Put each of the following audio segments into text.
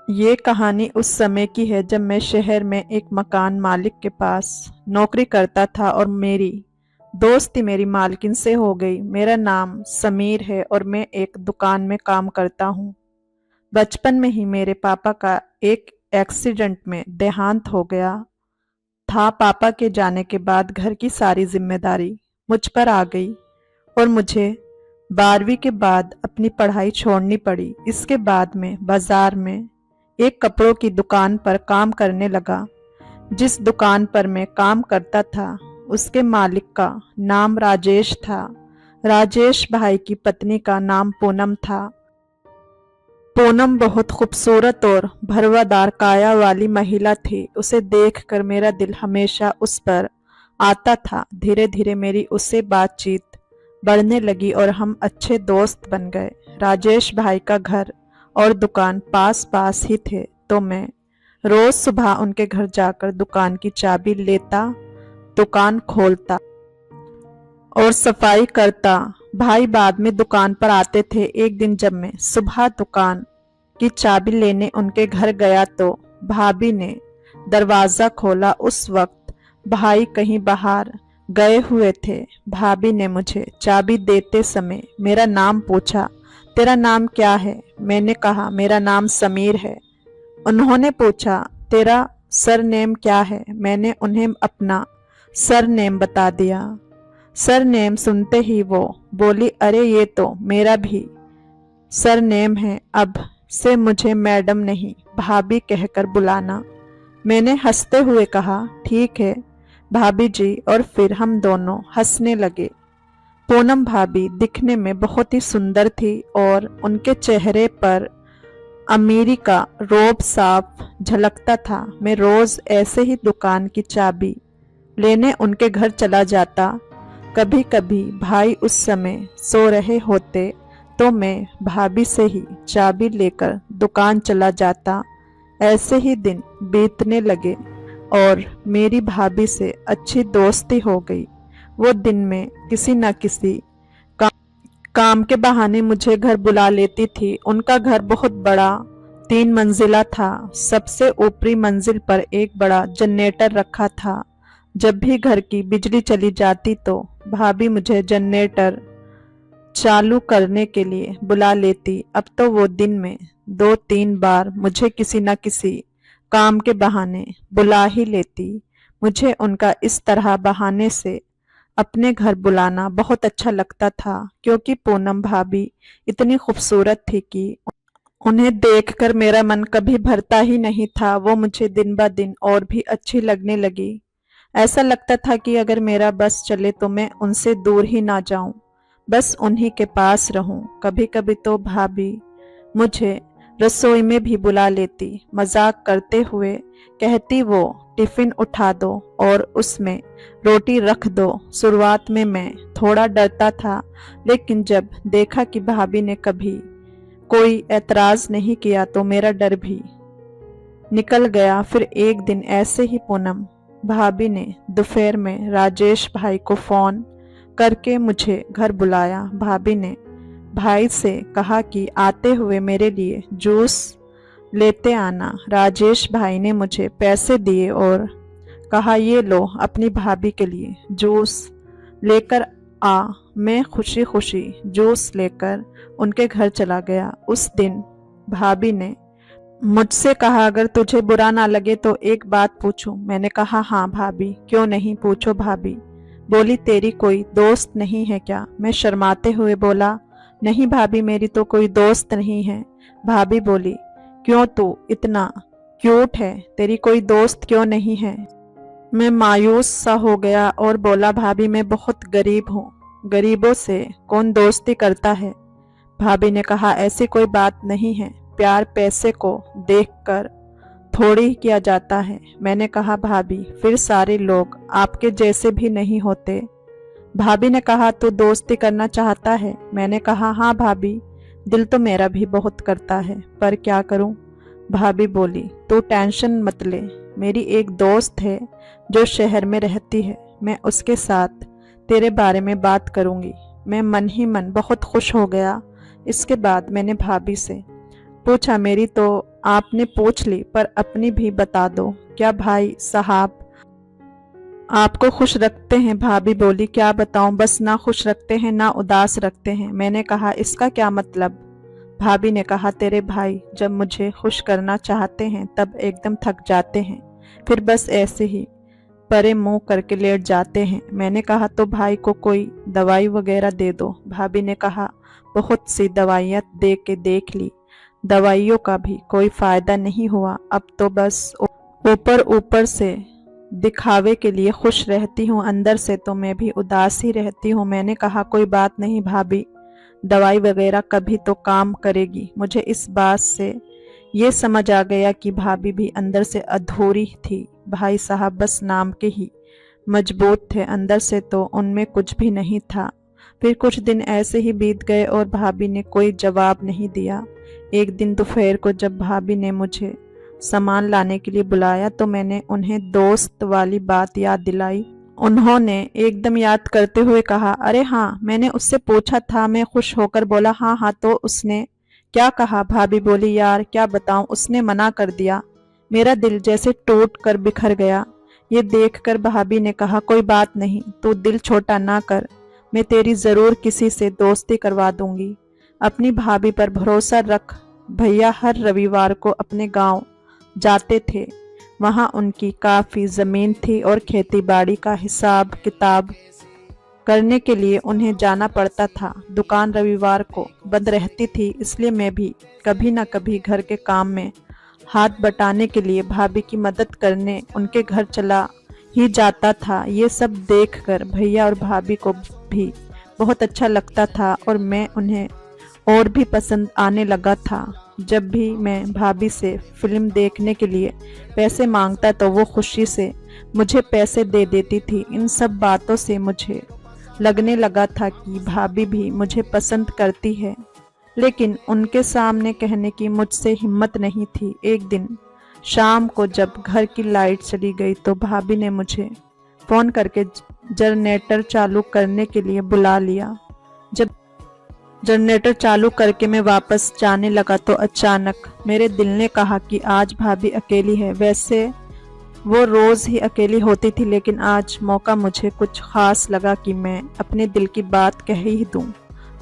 ये कहानी उस समय की है जब मैं शहर में एक मकान मालिक के पास नौकरी करता था और मेरी दोस्ती मेरी मालकिन से हो गई। मेरा नाम समीर है और मैं एक दुकान में काम करता हूँ। बचपन में ही मेरे पापा का एक एक्सीडेंट में देहांत हो गया था। पापा के जाने के बाद घर की सारी जिम्मेदारी मुझ पर आ गई और मुझे 12वीं के बाद अपनी पढ़ाई छोड़नी पड़ी। इसके बाद में बाजार में एक कपड़ों की दुकान पर काम करने लगा। जिस दुकान पर मैं काम करता था उसके मालिक का नाम राजेश था। राजेश भाई की पत्नी का नाम पूनम था। पूनम बहुत खूबसूरत और भरवादार काया वाली महिला थी। उसे देखकर मेरा दिल हमेशा उस पर आता था। धीरे धीरे मेरी उससे बातचीत बढ़ने लगी और हम अच्छे दोस्त बन गए। राजेश भाई का घर और दुकान पास पास ही थे, तो मैं रोज सुबह उनके घर जाकर दुकान की चाबी लेता, दुकान खोलता और सफाई करता। भाई बाद में दुकान पर आते थे। एक दिन जब मैं सुबह दुकान की चाबी लेने उनके घर गया तो भाभी ने दरवाजा खोला। उस वक्त भाई कहीं बाहर गए हुए थे। भाभी ने मुझे चाबी देते समय मेरा नाम पूछा, तेरा नाम क्या है? मैंने कहा मेरा नाम समीर है। उन्होंने पूछा तेरा सरनेम क्या है? मैंने उन्हें अपना सरनेम बता दिया। सरनेम सुनते ही वो बोली, अरे ये तो मेरा भी सरनेम है, अब से मुझे मैडम नहीं भाभी कहकर बुलाना। मैंने हंसते हुए कहा ठीक है भाभी जी, और फिर हम दोनों हंसने लगे। पूनम भाभी दिखने में बहुत ही सुंदर थी और उनके चेहरे पर अमीरी का रौब साफ झलकता था। मैं रोज ऐसे ही दुकान की चाबी लेने उनके घर चला जाता। कभी कभी भाई उस समय सो रहे होते तो मैं भाभी से ही चाबी लेकर दुकान चला जाता। ऐसे ही दिन बीतने लगे और मेरी भाभी से अच्छी दोस्ती हो गई। वो दिन में किसी न किसी काम के बहाने मुझे घर बुला लेती थी। उनका घर बहुत बड़ा 3 मंजिला था। सबसे ऊपरी मंजिल पर एक बड़ा जनरेटर रखा था। जब भी घर की बिजली चली जाती तो भाभी मुझे जनरेटर चालू करने के लिए बुला लेती। अब तो वो दिन में 2-3 बार मुझे किसी न किसी काम के बहाने बुला ही लेती। मुझे उनका इस तरह बहाने से अपने घर बुलाना बहुत अच्छा लगता था, क्योंकि पूनम भाभी इतनी खूबसूरत थी कि उन्हें देखकर मेरा मन कभी भरता ही नहीं था। वो मुझे दिन ब दिन और भी अच्छी लगने लगी। ऐसा लगता था कि अगर मेरा बस चले तो मैं उनसे दूर ही ना जाऊं, बस उन्हीं के पास रहूं। कभी कभी तो भाभी मुझे रसोई में भी बुला लेती। मजाक करते हुए कहती वो टिफिन उठा दो और उसमें रोटी रख दो। शुरुआत में मैं थोड़ा डरता था, लेकिन जब देखा कि भाभी ने कभी कोई ऐतराज नहीं किया तो मेरा डर भी निकल गया। फिर एक दिन ऐसे ही पूनम भाभी ने दोपहर में राजेश भाई को फोन करके मुझे घर बुलाया। भाभी ने भाई से कहा कि आते हुए मेरे लिए जूस लेते आना। राजेश भाई ने मुझे पैसे दिए और कहा ये लो अपनी भाभी के लिए जूस लेकर आ। मैं खुशी खुशी जूस लेकर उनके घर चला गया। उस दिन भाभी ने मुझसे कहा अगर तुझे बुरा ना लगे तो एक बात पूछूं। मैंने कहा हाँ भाभी, क्यों नहीं, पूछो भाभी। बोली तेरी कोई दोस्त नहीं है क्या? मैं शर्माते हुए बोला नहीं भाभी, मेरी तो कोई दोस्त नहीं है। भाभी बोली क्यों, तू इतना क्यूट है, तेरी कोई दोस्त क्यों नहीं है? मैं मायूस सा हो गया और बोला भाभी मैं बहुत गरीब हूँ, गरीबों से कौन दोस्ती करता है? भाभी ने कहा ऐसी कोई बात नहीं है, प्यार पैसे को देखकर थोड़ी ही किया जाता है। मैंने कहा भाभी फिर सारे लोग आपके जैसे भी नहीं होते। भाभी ने कहा तू दोस्ती करना चाहता है? मैंने कहा हाँ भाभी, दिल तो मेरा भी बहुत करता है, पर क्या करूं? भाभी बोली तू टेंशन मत ले, मेरी एक दोस्त है जो शहर में रहती है, मैं उसके साथ तेरे बारे में बात करूंगी। मैं मन ही मन बहुत खुश हो गया। इसके बाद मैंने भाभी से पूछा मेरी तो आपने पूछ ली, पर अपनी भी बता दो। क्या भाई साहब आपको खुश रखते हैं? भाभी बोली, क्या बताऊं, बस ना खुश रखते हैं ना उदास रखते हैं। मैंने कहा, इसका क्या मतलब? भाभी ने कहा, तेरे भाई जब मुझे खुश करना चाहते हैं तब एकदम थक जाते हैं, फिर बस ऐसे ही परे मुंह करके लेट जाते हैं। मैंने कहा, तो भाई को कोई दवाई वगैरह दे दो। भाभी ने कहा, बहुत सी दवाइयाँ दे के देख ली, दवाइयों का भी कोई फायदा नहीं हुआ। अब तो बस ऊपर ऊपर से दिखावे के लिए खुश रहती हूँ, अंदर से तो मैं भी उदास ही रहती हूँ। मैंने कहा, कोई बात नहीं भाभी, दवाई वगैरह कभी तो काम करेगी। मुझे इस बात से ये समझ आ गया कि भाभी भी अंदर से अधूरी थी। भाई साहब बस नाम के ही मजबूत थे, अंदर से तो उनमें कुछ भी नहीं था। फिर कुछ दिन ऐसे ही बीत गए और भाभी ने कोई जवाब नहीं दिया। एक दिन दोपहर को जब भाभी ने मुझे सामान लाने के लिए बुलाया तो मैंने उन्हें दोस्त वाली बात याद दिलाई। उन्होंने एकदम याद करते हुए कहा, अरे हाँ, मैंने उससे पूछा था। मैं खुश होकर बोला, हाँ हाँ, तो उसने क्या कहा? भाभी बोली, यार क्या बताऊं, उसने मना कर दिया। मेरा दिल जैसे टूट कर बिखर गया। ये देखकर भाभी ने कहा, कोई बात नहीं, तू दिल छोटा ना कर, मैं तेरी जरूर किसी से दोस्ती करवा दूंगी। अपनी भाभी पर भरोसा रख। भैया हर रविवार को अपने गांव जाते थे, वहां उनकी काफी जमीन थी और खेती बाड़ी का हिसाब किताब करने के लिए उन्हें जाना पड़ता था। दुकान रविवार को बंद रहती थी, इसलिए मैं भी कभी न कभी घर के काम में हाथ बटाने के लिए भाभी की मदद करने उनके घर चला ही जाता था। ये सब देखकर भैया और भाभी को भी बहुत अच्छा लगता था और मैं उन्हें और भी पसंद आने लगा था। जब भी मैं भाभी से फिल्म देखने के लिए पैसे मांगता तो वो खुशी से मुझे पैसे दे देती थी। इन सब बातों से मुझे लगने लगा था कि भाभी भी मुझे पसंद करती है, लेकिन उनके सामने कहने की मुझसे हिम्मत नहीं थी। एक दिन शाम को जब घर की लाइट चली गई तो भाभी ने मुझे फ़ोन करके जनरेटर चालू करने के लिए बुला लिया। जब जनरेटर चालू करके मैं वापस जाने लगा तो अचानक मेरे दिल ने कहा कि आज भाभी अकेली है। वैसे वो रोज ही अकेली होती थी, लेकिन आज मौका मुझे कुछ खास लगा कि मैं अपने दिल की बात कह ही दूं।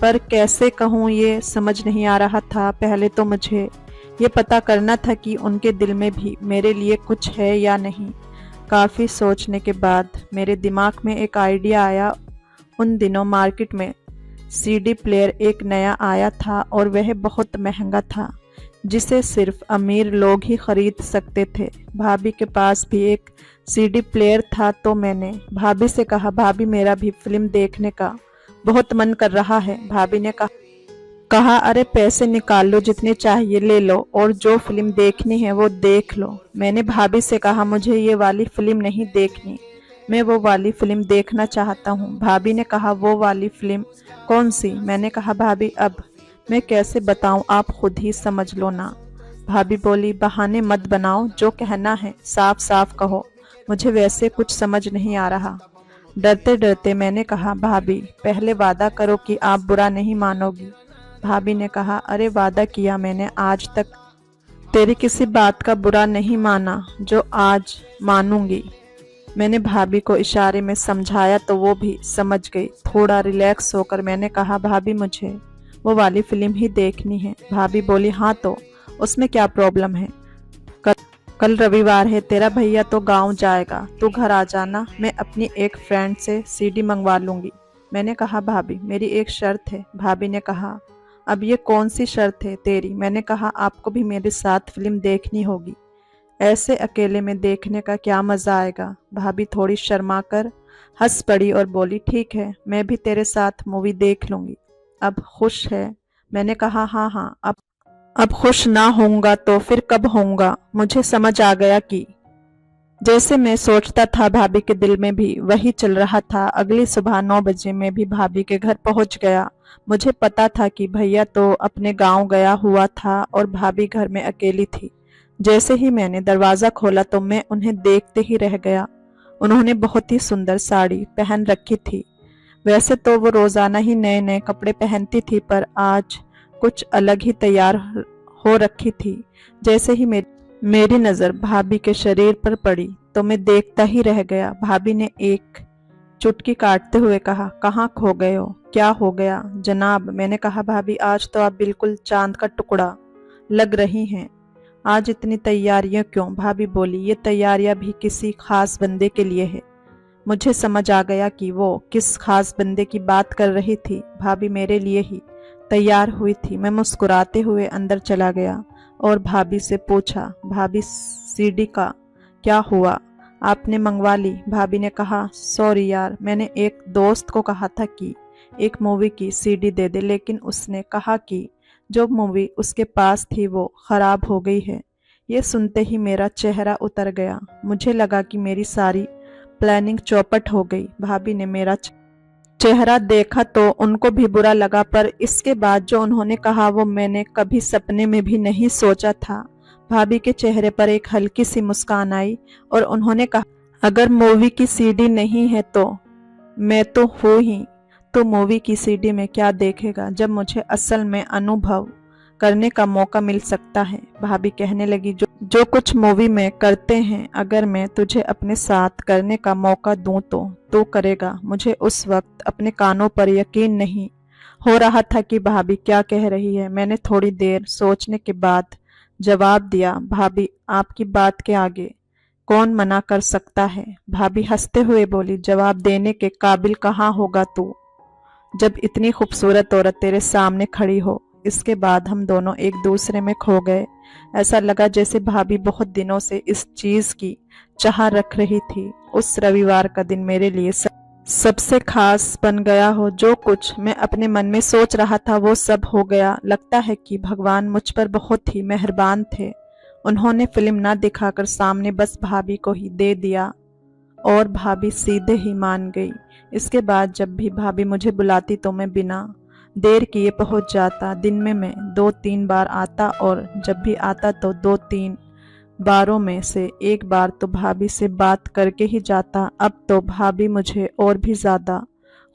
पर कैसे कहूं ये समझ नहीं आ रहा था। पहले तो मुझे ये पता करना था कि उनके दिल में भी मेरे लिए कुछ है या नहीं। काफ़ी सोचने के बाद मेरे दिमाग में एक आइडिया आया। उन दिनों मार्केट में सीडी प्लेयर एक नया आया था और वह बहुत महंगा था, जिसे सिर्फ अमीर लोग ही खरीद सकते थे। भाभी के पास भी एक सीडी प्लेयर था, तो मैंने भाभी से कहा, भाभी मेरा भी फिल्म देखने का बहुत मन कर रहा है। भाभी ने कहा, अरे पैसे निकाल लो, जितने चाहिए ले लो और जो फिल्म देखनी है वो देख लो। मैंने भाभी से कहा, मुझे ये वाली फिल्म नहीं देखनी, मैं वो वाली फिल्म देखना चाहता हूँ। भाभी ने कहा, वो वाली फिल्म कौन सी? मैंने कहा, भाभी अब मैं कैसे बताऊं, आप खुद ही समझ लो ना। भाभी बोली, बहाने मत बनाओ, जो कहना है साफ साफ कहो, मुझे वैसे कुछ समझ नहीं आ रहा। डरते डरते मैंने कहा, भाभी पहले वादा करो कि आप बुरा नहीं मानोगी। भाभी ने कहा, अरे वादा किया मैंने, आज तक तेरी किसी बात का बुरा नहीं माना जो आज मानूंगी। मैंने भाभी को इशारे में समझाया तो वो भी समझ गई। थोड़ा रिलैक्स होकर मैंने कहा, भाभी मुझे वो वाली फिल्म ही देखनी है। भाभी बोली, हाँ तो उसमें क्या प्रॉब्लम है? कल रविवार है, तेरा भैया तो गांव जाएगा, तू घर आ जाना, मैं अपनी एक फ्रेंड से सीडी मंगवा लूंगी। मैंने कहा, भाभी मेरी एक शर्त है। भाभी ने कहा, अब ये कौन सी शर्त है तेरी? मैंने कहा, आपको भी मेरे साथ फिल्म देखनी होगी, ऐसे अकेले में देखने का क्या मज़ा आएगा। भाभी थोड़ी शर्मा कर हंस पड़ी और बोली, ठीक है, मैं भी तेरे साथ मूवी देख लूंगी। अब खुश है? मैंने कहा, हाँ हाँ, अब खुश ना होऊंगा तो फिर कब होऊंगा? मुझे समझ आ गया कि जैसे मैं सोचता था भाभी के दिल में भी वही चल रहा था। अगली सुबह 9 बजे मैं भी भाभी के घर पहुंच गया। मुझे पता था कि भैया तो अपने गांव गया हुआ था और भाभी घर में अकेली थी। जैसे ही मैंने दरवाज़ा खोला तो मैं उन्हें देखते ही रह गया। उन्होंने बहुत ही सुंदर साड़ी पहन रखी थी। वैसे तो वो रोज़ाना ही नए नए कपड़े पहनती थी, पर आज कुछ अलग ही तैयार हो रखी थी। जैसे ही मेरी नज़र भाभी के शरीर पर पड़ी तो मैं देखता ही रह गया। भाभी ने एक चुटकी काटते हुए कहा, कहाँ खो गए हो, क्या हो गया जनाब? मैंने कहा, भाभी आज तो आप बिल्कुल चांद का टुकड़ा लग रही हैं। आज इतनी तैयारियां क्यों? भाभी बोली, ये तैयारियां भी किसी खास बंदे के लिए है। मुझे समझ आ गया कि वो किस खास बंदे की बात कर रही थी। भाभी मेरे लिए ही तैयार हुई थी। मैं मुस्कुराते हुए अंदर चला गया और भाभी से पूछा, भाभी सीडी का क्या हुआ, आपने मंगवा ली? भाभी ने कहा, सॉरी यार, मैंने एक दोस्त को कहा था कि एक मूवी की सीडी दे दे, लेकिन उसने कहा कि जो मूवी उसके पास थी वो खराब हो गई है। ये सुनते ही मेरा चेहरा उतर गया। मुझे लगा कि मेरी सारी प्लानिंग चौपट हो गई। भाभी ने मेरा चेहरा देखा तो उनको भी बुरा लगा, पर इसके बाद जो उन्होंने कहा वो मैंने कभी सपने में भी नहीं सोचा था। भाभी के चेहरे पर एक हल्की सी मुस्कान आई और उन्होंने कहा, अगर मूवी की सीडी नहीं है तो मैं तो हूँ ही। तो मूवी की सीडी में क्या देखेगा जब मुझे असल में अनुभव करने का मौका मिल सकता है। भाभी कहने लगी, जो कुछ मूवी में करते हैं, अगर मैं तुझे अपने साथ करने का मौका दूं तो तू करेगा। मुझे उस वक्त अपने कानों पर यकीन नहीं हो रहा था कि भाभी क्या कह रही है। मैंने थोड़ी देर सोचने के बाद जवाब दिया, भाभी आपकी बात के आगे कौन मना कर सकता है? भाभी हंसते हुए बोली, जवाब देने के काबिल कहाँ होगा तू, जब इतनी खूबसूरत औरत तेरे सामने खड़ी हो। इसके बाद हम दोनों एक दूसरे में खो गए। ऐसा लगा जैसे भाभी बहुत दिनों से इस चीज की चाह रख रही थी। उस रविवार का दिन मेरे लिए सबसे खास बन गया हो। जो कुछ मैं अपने मन में सोच रहा था वो सब हो गया। लगता है कि भगवान मुझ पर बहुत ही मेहरबान थे। उन्होंने फिल्म ना दिखाकर सामने बस भाभी को ही दे दिया और भाभी सीधे ही मान गई। इसके बाद जब भी भाभी मुझे बुलाती तो मैं बिना देर किए पहुंच जाता। दिन में मैं 2-3 बार आता और जब भी आता तो 2-3 बारों में से एक बार तो भाभी से बात करके ही जाता। अब तो भाभी मुझे और भी ज़्यादा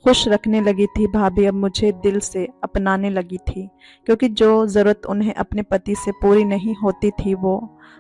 खुश रखने लगी थी। भाभी अब मुझे दिल से अपनाने लगी थी, क्योंकि जो ज़रूरत उन्हें अपने पति से पूरी नहीं होती थी वो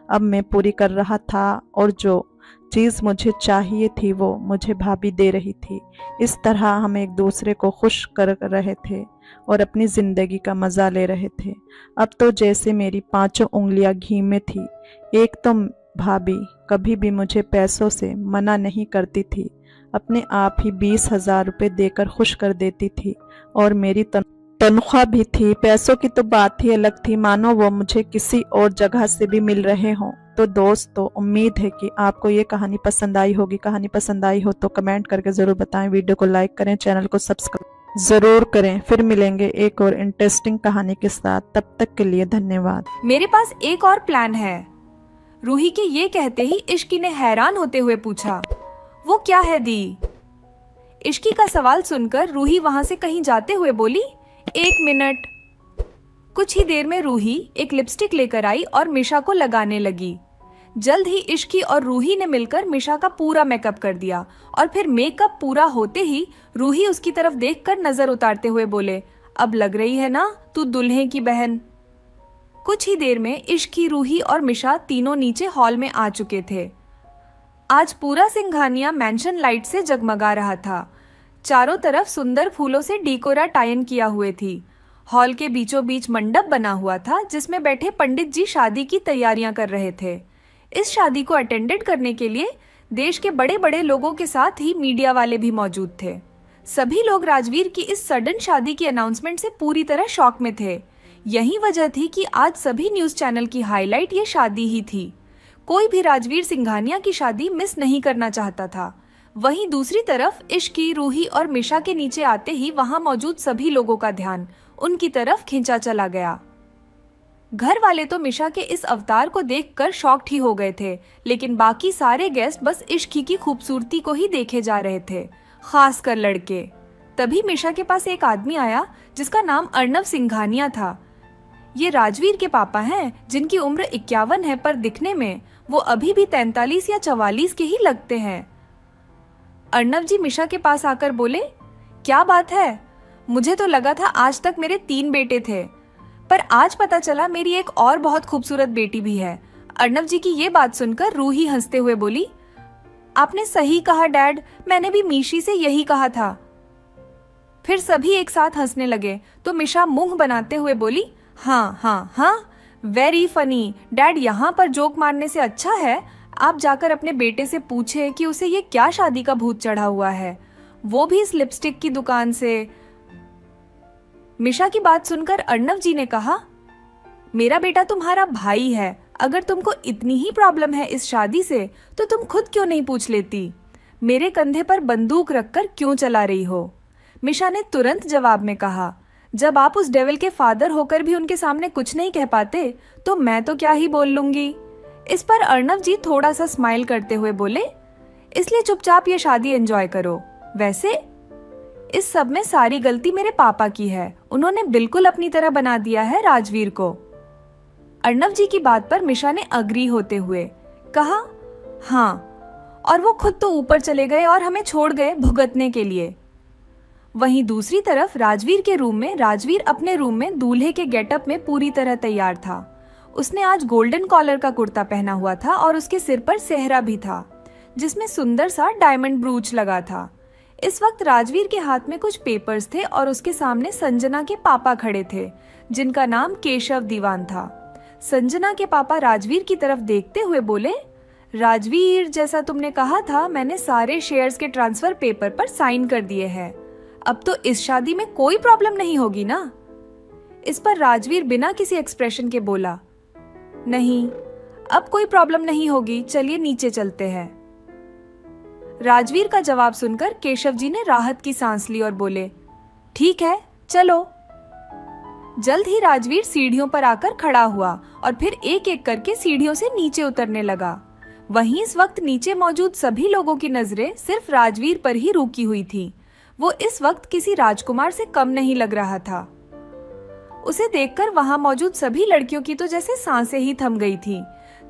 अब मैं पूरी कर रहा था, और जो चीज़ मुझे चाहिए थी वो मुझे भाभी दे रही थी। इस तरह हम एक दूसरे को खुश कर रहे थे और अपनी ज़िंदगी का मज़ा ले रहे थे। अब तो जैसे मेरी 5 उंगलियां घी में थी। एक तो भाभी कभी भी मुझे पैसों से मना नहीं करती थी, अपने आप ही 20,000 रुपये देकर खुश कर देती थी, और मेरी तनख्वाह भी थी। पैसों की तो बात ही अलग थी, मानो वो मुझे किसी और जगह से भी मिल रहे हों। तो दोस्तों, उम्मीद है कि आपको ये कहानी पसंद आई होगी। कहानी पसंद आई हो तो कमेंट करके ज़रूर बताएं, वीडियो को लाइक करें, चैनल को सब्सक्राइब ज़रूर करें। फिर मिलेंगे एक और इंटरेस्टिंग कहानी के साथ। तब तक के लिए धन्यवाद। मेरे पास एक और प्लान है। रूही के ये कहते ही इश्की ने हैरान होते हुए पूछा, वो क्या है दी? इश्की का सवाल सुनकर रूही वहां से कहीं जाते हुए बोली, 1 मिनट। कुछ ही देर में रूही एक लिपस्टिक लेकर आई और मिशा को लगाने लगी। जल्द ही इश्की और रूही ने मिलकर मिशा का पूरा मेकअप कर दिया, और फिर मेकअप पूरा होते ही रूही उसकी तरफ देखकर नजर उतारते हुए बोले, अब लग रही है ना तू दुल्हे की बहन। कुछ ही देर में इश्की, रूही और मिशा तीनों नीचे हॉल में आ चुके थे। आज पूरा सिंघानिया मैंशन लाइट से जगमगा रहा था। चारों तरफ सुंदर फूलों से डेकोरा टाइन किया हुए थी। हॉल के बीचों बीच मंडप बना हुआ था जिसमें बैठे पंडित जी शादी की तैयारियां कर रहे थे। इस शादी को अटेंडेड करने के लिए देश के बड़े बड़े लोगों के साथ ही मीडिया वाले भी मौजूद थे। सभी लोग राजवीर की इस सडन शादी की अनाउंसमेंट से पूरी तरह शॉक में थे। यही वजह थी कि आज सभी न्यूज चैनल की हाईलाइट ये शादी ही थी। कोई भी राजवीर सिंघानिया की शादी मिस नहीं करना चाहता था। वहीं दूसरी तरफ इश्की, रूही और मिशा के नीचे आते ही वहां मौजूद सभी लोगों का ध्यान उनकी तरफ खींचा चला गया। घर वाले तो मिशा के इस अवतार को देखकर शॉक्ड ही हो गए थे, लेकिन बाकी सारे गेस्ट बस इश्की की खूबसूरती को ही देखे जा रहे थे, खासकर लड़के। तभी मिशा के पास एक आदमी आया जिसका नाम अर्नव सिंघानिया था। ये राजवीर के पापा हैं, जिनकी उम्र 51 है, पर दिखने में वो अभी भी 43 या 44 के ही लगते हैं। अर्नव जी मिशा के पास आकर बोले, क्या बात है, मुझे तो लगा था आज तक मेरे 3 बेटे थे, पर आज पता चला मेरी एक और बहुत खूबसूरत बेटी भी है। अर्णव जी की ये बात सुनकर रूही हंसते हुए बोली, आपने सही कहा डैड, मैंने भी मीशी से यही कहा था। फिर सभी एक साथ हंसने लगे तो मिशा मुंह बनाते हुए बोली, हाँ हाँ हाँ, वेरी फनी डैड, यहाँ पर जोक मारने से अच्छा है आप जाकर अपने बेटे से पूछे कि उसे ये क्या शादी का भूत चढ़ा हुआ है, वो भी इस लिपस्टिक की दुकान से। मिशा की बात सुनकर अर्णव जी ने कहा, मेरा बेटा तुम्हारा भाई है, अगर तुमको इतनी ही प्रॉब्लम है इस शादी से तो तुम खुद क्यों नहीं पूछ लेती? मेरे कंधे पर बंदूक रखकर क्यों चला रही हो? मिशा ने तुरंत जवाब में कहा, जब आप उस डेविल के फादर होकर भी उनके सामने कुछ नहीं कह पाते तो मैं तो क्या ही बोल लूंगी। इस पर अर्णव जी थोड़ा सा स्माइल करते हुए बोले, इसलिए चुपचाप ये शादी एंजॉय करो। वैसे इस सब में सारी गलती मेरे पापा की है, उन्होंने बिल्कुल अपनी तरह बना दिया है राजवीर को। अर्णव जी की बात पर मिशा ने अग्री होते हुए कहा, हाँ, और वो खुद तो ऊपर चले गए और हमें छोड़ गए भुगतने के लिए। वहीं दूसरी तरफ राजवीर के रूम में राजवीर अपने रूम में दूल्हे के गेटअप में पूरी तरह तैयार था। उसने आज गोल्डन कॉलर का कुर्ता पहना हुआ था और उसके सिर पर सेहरा भी था जिसमें सुंदर सा डायमंड ब्रूच लगा था। इस वक्त राजवीर के हाथ में कुछ पेपर्स थे और उसके सामने संजना के पापा खड़े थे जिनका नाम केशव दीवान था। संजना के पापा राजवीर की तरफ देखते हुए बोले, राजवीर, जैसा तुमने कहा था मैंने सारे शेयर्स के ट्रांसफर पेपर पर साइन कर दिए हैं, अब तो इस शादी में कोई प्रॉब्लम नहीं होगी ना? इस पर राजवीर बिना किसी एक्सप्रेशन के बोला, नहीं, अब कोई प्रॉब्लम नहीं होगी, चलिए नीचे चलते हैं। राजवीर का जवाब सुनकर केशव जी ने राहत की सांस ली और बोले, ठीक है चलो। जल्द ही राजवीर सीढ़ियों पर आकर खड़ा हुआ और फिर एक एक करके सीढ़ियों से नीचे उतरने लगा। वहीं इस वक्त नीचे मौजूद सभी लोगों की नजरें सिर्फ राजवीर पर ही रुकी हुई थी। वो इस वक्त किसी राजकुमार से कम नहीं लग रहा था। उसे देखकर वहां मौजूद सभी लड़कियों की तो जैसे सांसें ही थम गई थी।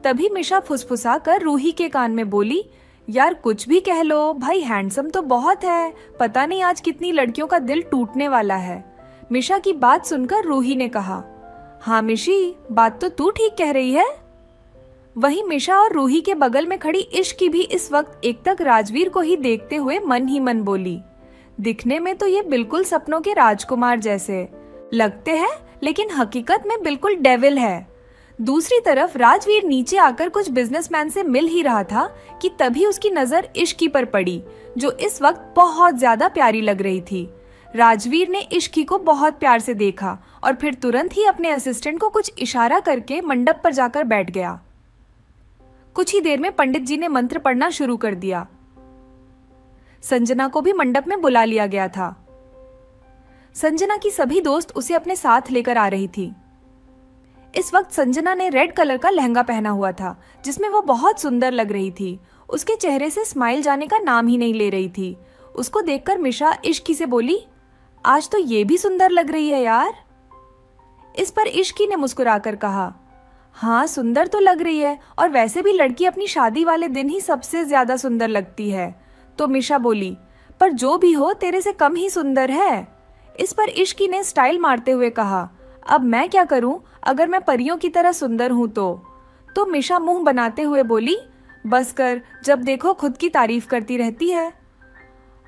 तभी मिशा फुसफुसा कर रूही के कान में बोली, यार कुछ भी कह लो, भाई हैंडसम तो बहुत है, पता नहीं आज कितनी लड़कियों का दिल टूटने वाला है। मिशा की बात सुनकर रूही ने कहा, हाँ मिशी, बात तो तू ठीक कह रही है। वहीं मिशा और रूही के बगल में खड़ी इश्की भी इस वक्त एकटक राजवीर को ही देखते हुए मन ही मन बोली, दिखने में तो ये बिल्कुल सपनों के राजकुमार जैसे लगते हैं लेकिन हकीकत में बिल्कुल डेविल है। दूसरी तरफ राजवीर नीचे आकर कुछ बिजनेसमैन से मिल ही रहा था कि तभी उसकी नजर इश्की पर पड़ी जो इस वक्त बहुत ज्यादा प्यारी लग रही थी। राजवीर ने इश्की को बहुत प्यार से देखा और फिर तुरंत ही अपने असिस्टेंट को कुछ इशारा करके मंडप पर जाकर बैठ गया। कुछ ही देर में पंडित जी ने मंत्र पढ़ना शुरू कर दिया। संजना को भी मंडप में बुला लिया गया था। संजना की सभी दोस्त उसे अपने साथ लेकर आ रही थी। इस वक्त संजना ने रेड कलर का लहंगा पहना हुआ था जिसमें वो बहुत सुंदर लग रही थी। उसके चेहरे से स्माइल जाने का नाम ही नहीं ले रही थी। उसको देखकर मिशा इश्की से बोली, आज तो ये भी सुंदर लग रही है यार। इस पर इश्की ने मुस्कुराकर कहा, हाँ सुंदर तो लग रही है, और वैसे भी लड़की अपनी शादी वाले दिन ही सबसे ज्यादा सुंदर लगती है। तो मिशा बोली, पर जो भी हो तेरे से कम ही सुंदर है। इस पर इश्की ने स्टाइल मारते हुए कहा, अब मैं क्या करूं, अगर मैं परियों की तरह सुंदर हूं तो मिशा मुंह बनाते हुए बोली, बस कर, जब देखो खुद की तारीफ करती रहती है।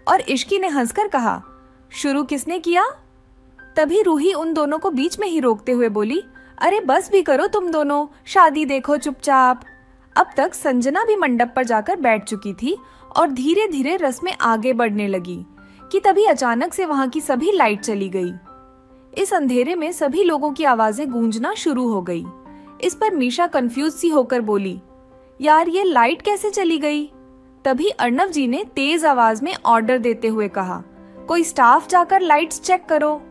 और इश्की ने हंसकर कहा, शुरू किसने किया? तभी रूही उन दोनों को बीच में ही रोकते हुए बोली, अरे बस भी करो तुम दोनों, शादी देखो चुपचाप। अब तक संजना भी मंडप पर जाकर बैठ चुकी थी और धीरे धीरे रस्में आगे बढ़ने लगी कि तभी अचानक से वहां की सभी लाइट चली गई। इस अंधेरे में सभी लोगों की आवाजें गूंजना शुरू हो गई। इस पर मीशा कंफ्यूज सी होकर बोली, यार ये लाइट कैसे चली गई? तभी अर्णव जी ने तेज आवाज में ऑर्डर देते हुए कहा, कोई स्टाफ जाकर लाइट्स चेक करो।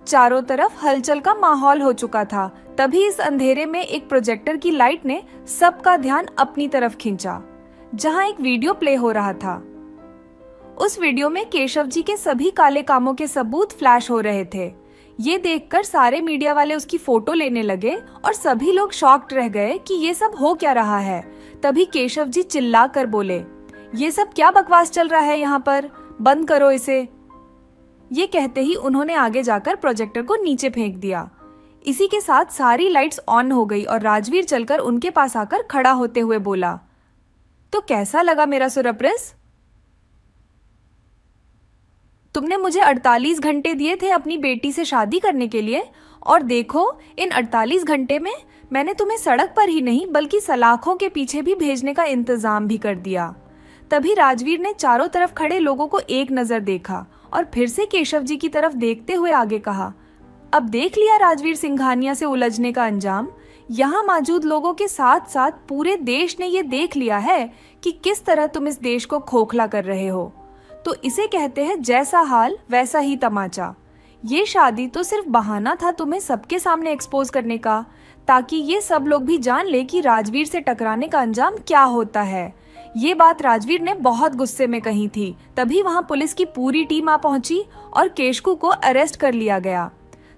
चारों तरफ हलचल का माहौल हो चुका था। तभी इस अंधेरे में एक प्रोजेक्टर की लाइट ने सबका ध्यान अपनी तरफ खींचा जहां एक वीडियो प्ले हो रहा था। उस वीडियो में केशव जी के सभी काले कामों के सबूत फ्लैश हो रहे थे। ये देखकर सारे मीडिया वाले उसकी फोटो लेने लगे और सभी लोग शॉक्ड रह गए कि ये सब हो क्या रहा है। तभी केशव जी चिल्ला कर बोले, ये सब क्या बकवास चल रहा है यहाँ पर, बंद करो इसे। ये कहते ही उन्होंने आगे जाकर प्रोजेक्टर को नीचे फेंक दिया। इसी के साथ सारी लाइट्स ऑन हो गई और राजवीर चलकर उनके पास आकर खड़ा होते हुए बोला, तो कैसा लगा मेरा सरप्राइज? तुमने मुझे 48 घंटे दिए थे अपनी बेटी से शादी करने के लिए, और देखो इन 48 घंटे में मैंने तुम्हें सड़क पर ही नहीं बल्कि सलाखों के पीछे भी भेजने का इंतजाम भी कर दिया। तभी राजवीर ने चारों तरफ खड़े लोगों को एक नजर देखा और फिर से केशव जी की तरफ देखते हुए आगे कहा, अब देख लिया राजवीर सिंघानिया से उलझने का अंजाम। यहाँ मौजूद लोगों के साथ साथ पूरे देश ने ये देख लिया है कि किस तरह तुम इस देश को खोखला कर रहे हो। तो इसे कहते हैं जैसा हाल वैसा ही तमाचा। ये शादी तो सिर्फ बहाना था तुम्हें सबके सामने एक्सपोज करने का, ताकि ये सब लोग भी जान ले कि राजवीर से टकराने का अंजाम क्या होता है। ये बात राजवीर ने बहुत गुस्से में कही थी। तभी वहां पुलिस की पूरी टीम आ पहुंची और केशकू को अरेस्ट कर लिया गया।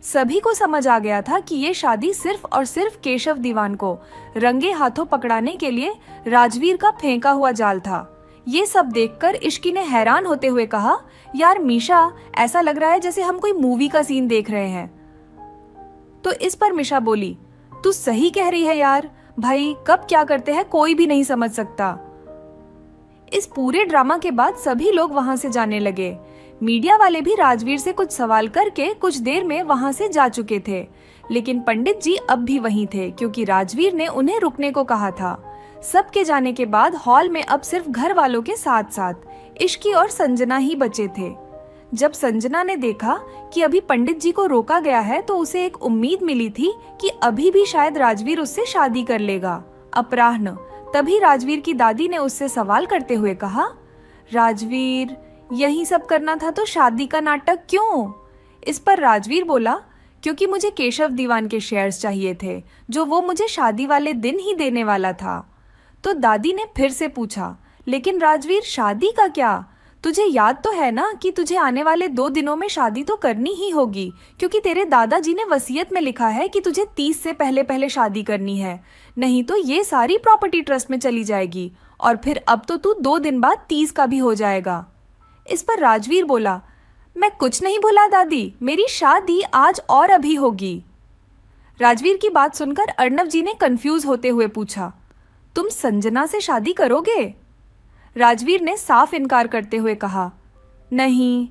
सभी को समझ आ गया था कि ये शादी सिर्फ और सिर्फ केशव दीवान को रंगे हाथों पकड़ाने के लिए राजवीर का फेंका हुआ जाल था। ये सब देखकर इश्की ने हैरान होते हुए कहा, यार मीशा, ऐसा लग रहा है जैसे हम कोई मूवी का सीन देख रहे हैं। तो इस पर मीशा बोली, तू सही कह रही है यार, भाई कब क्या करते हैं कोई भी नहीं समझ सकता। इस पूरे ड्रामा के बाद सभी लोग वहां से जाने लगे। मीडिया वाले भी राजवीर से कुछ सवाल करके कुछ देर में वहां से जा चुके थे, लेकिन पंडित जी अब भी वहीं थे क्योंकि राजवीर ने उन्हें रुकने को कहा था। सबके जाने के बाद हॉल में अब सिर्फ घर वालों के साथ साथ इश्की और संजना ही बचे थे। जब संजना ने देखा कि अभी पंडित जी को रोका गया है तो उसे एक उम्मीद मिली थी कि अभी भी शायद राजवीर उससे शादी कर लेगा। अपराह्न, तभी राजवीर की दादी ने उससे सवाल करते हुए कहा, राजवीर, यही सब करना था तो शादी का नाटक क्यों? इस पर राजवीर बोला, क्योंकि मुझे केशव दीवान के शेयर्स चाहिए थे जो वो मुझे शादी वाले दिन ही देने वाला था। तो दादी ने फिर से पूछा, लेकिन राजवीर शादी का क्या? तुझे याद तो है ना कि तुझे आने वाले 2 दिनों में शादी तो करनी ही होगी, क्योंकि तेरे दादाजी ने वसीयत में लिखा है कि तुझे 30 से पहले पहले शादी करनी है, नहीं तो ये सारी प्रॉपर्टी ट्रस्ट में चली जाएगी और फिर अब तो तू 2 दिन बाद 30 का भी हो जाएगा। इस पर राजवीर बोला, मैं कुछ नहीं भूला दादी, मेरी शादी आज और अभी होगी। राजवीर की बात सुनकर अर्णव जी ने कंफ्यूज होते हुए पूछा, तुम संजना से शादी करोगे? राजवीर ने साफ इनकार करते हुए कहा, नहीं।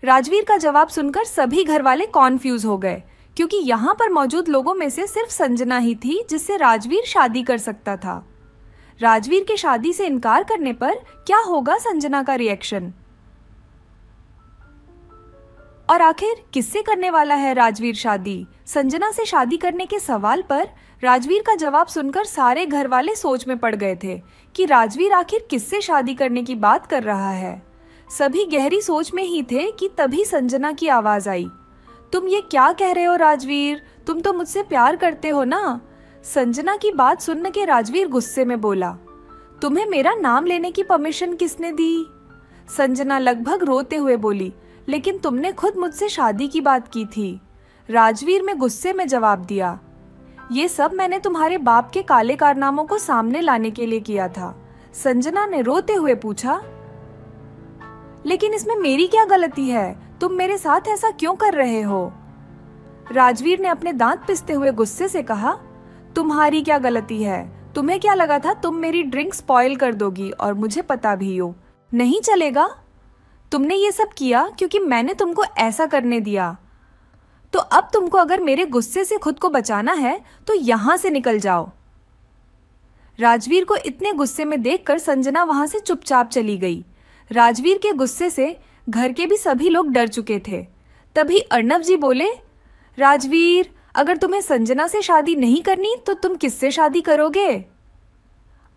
राजवीर का जवाब सुनकर सभी घर वाले कॉन्फ्यूज हो गए, क्योंकि यहाँ पर मौजूद लोगों में से सिर्फ संजना ही थी जिससे राजवीर शादी कर सकता था। राजवीर के शादी से इनकार करने पर क्या होगा संजना का रिएक्शन? और आखिर किससे करने वाला है राजवीर शादी? संजना से शादी करने के सवाल पर राजवीर का जवाब सुनकर सारे घर वाले सोच में पड़ गए थे कि राजवीर आखिर किससे शादी करने की बात कर रहा है। सभी गहरी सोच में ही थे कि तभी संजना की आवाज आई, तुम ये क्या कह रहे हो राजवीर? तुम तो मुझसे प्यार करते हो ना? संजना की बात सुनने के राजवीर गुस्से में बोला, तुम्हें मेरा नाम लेने की परमिशन किसने दी? संजना लगभग रोते हुए बोली, लेकिन तुमने खुद मुझसे शादी की बात की थी। राजवीर में गुस्से में जवाब दिया, ये सब मैंने तुम्हारे बाप के काले कारनामों को सामने लाने के लिए किया था। संजना ने रोते हुए पूछा, लेकिन इसमें मेरी क्या गलती है? तुम मेरे साथ ऐसा क्यों कर रहे हो? राजवीर ने अपने दांत पिसते हुए गुस्से से कहा, तुम्हारी क्या गलती है? तुम्हें क्या लगा था तुम मेरी ड्रिंक स्पॉइल कर दोगी? और मुझे पता भी हो नहीं चलेगा। तुमने ये सब किया क्योंकि मैंने तुमको ऐसा करने दिया। तो अब तुमको अगर मेरे गुस्से से खुद को बचाना है तो यहां से निकल जाओ। राजवीर को इतने गुस्से में देखकर संजना वहां से चुपचाप चली गई। राजवीर के गुस्से से घर के भी सभी लोग डर चुके थे। तभी अर्णव जी बोले, राजवीर, अगर तुम्हें संजना से शादी नहीं करनी तो तुम किससे शादी करोगे?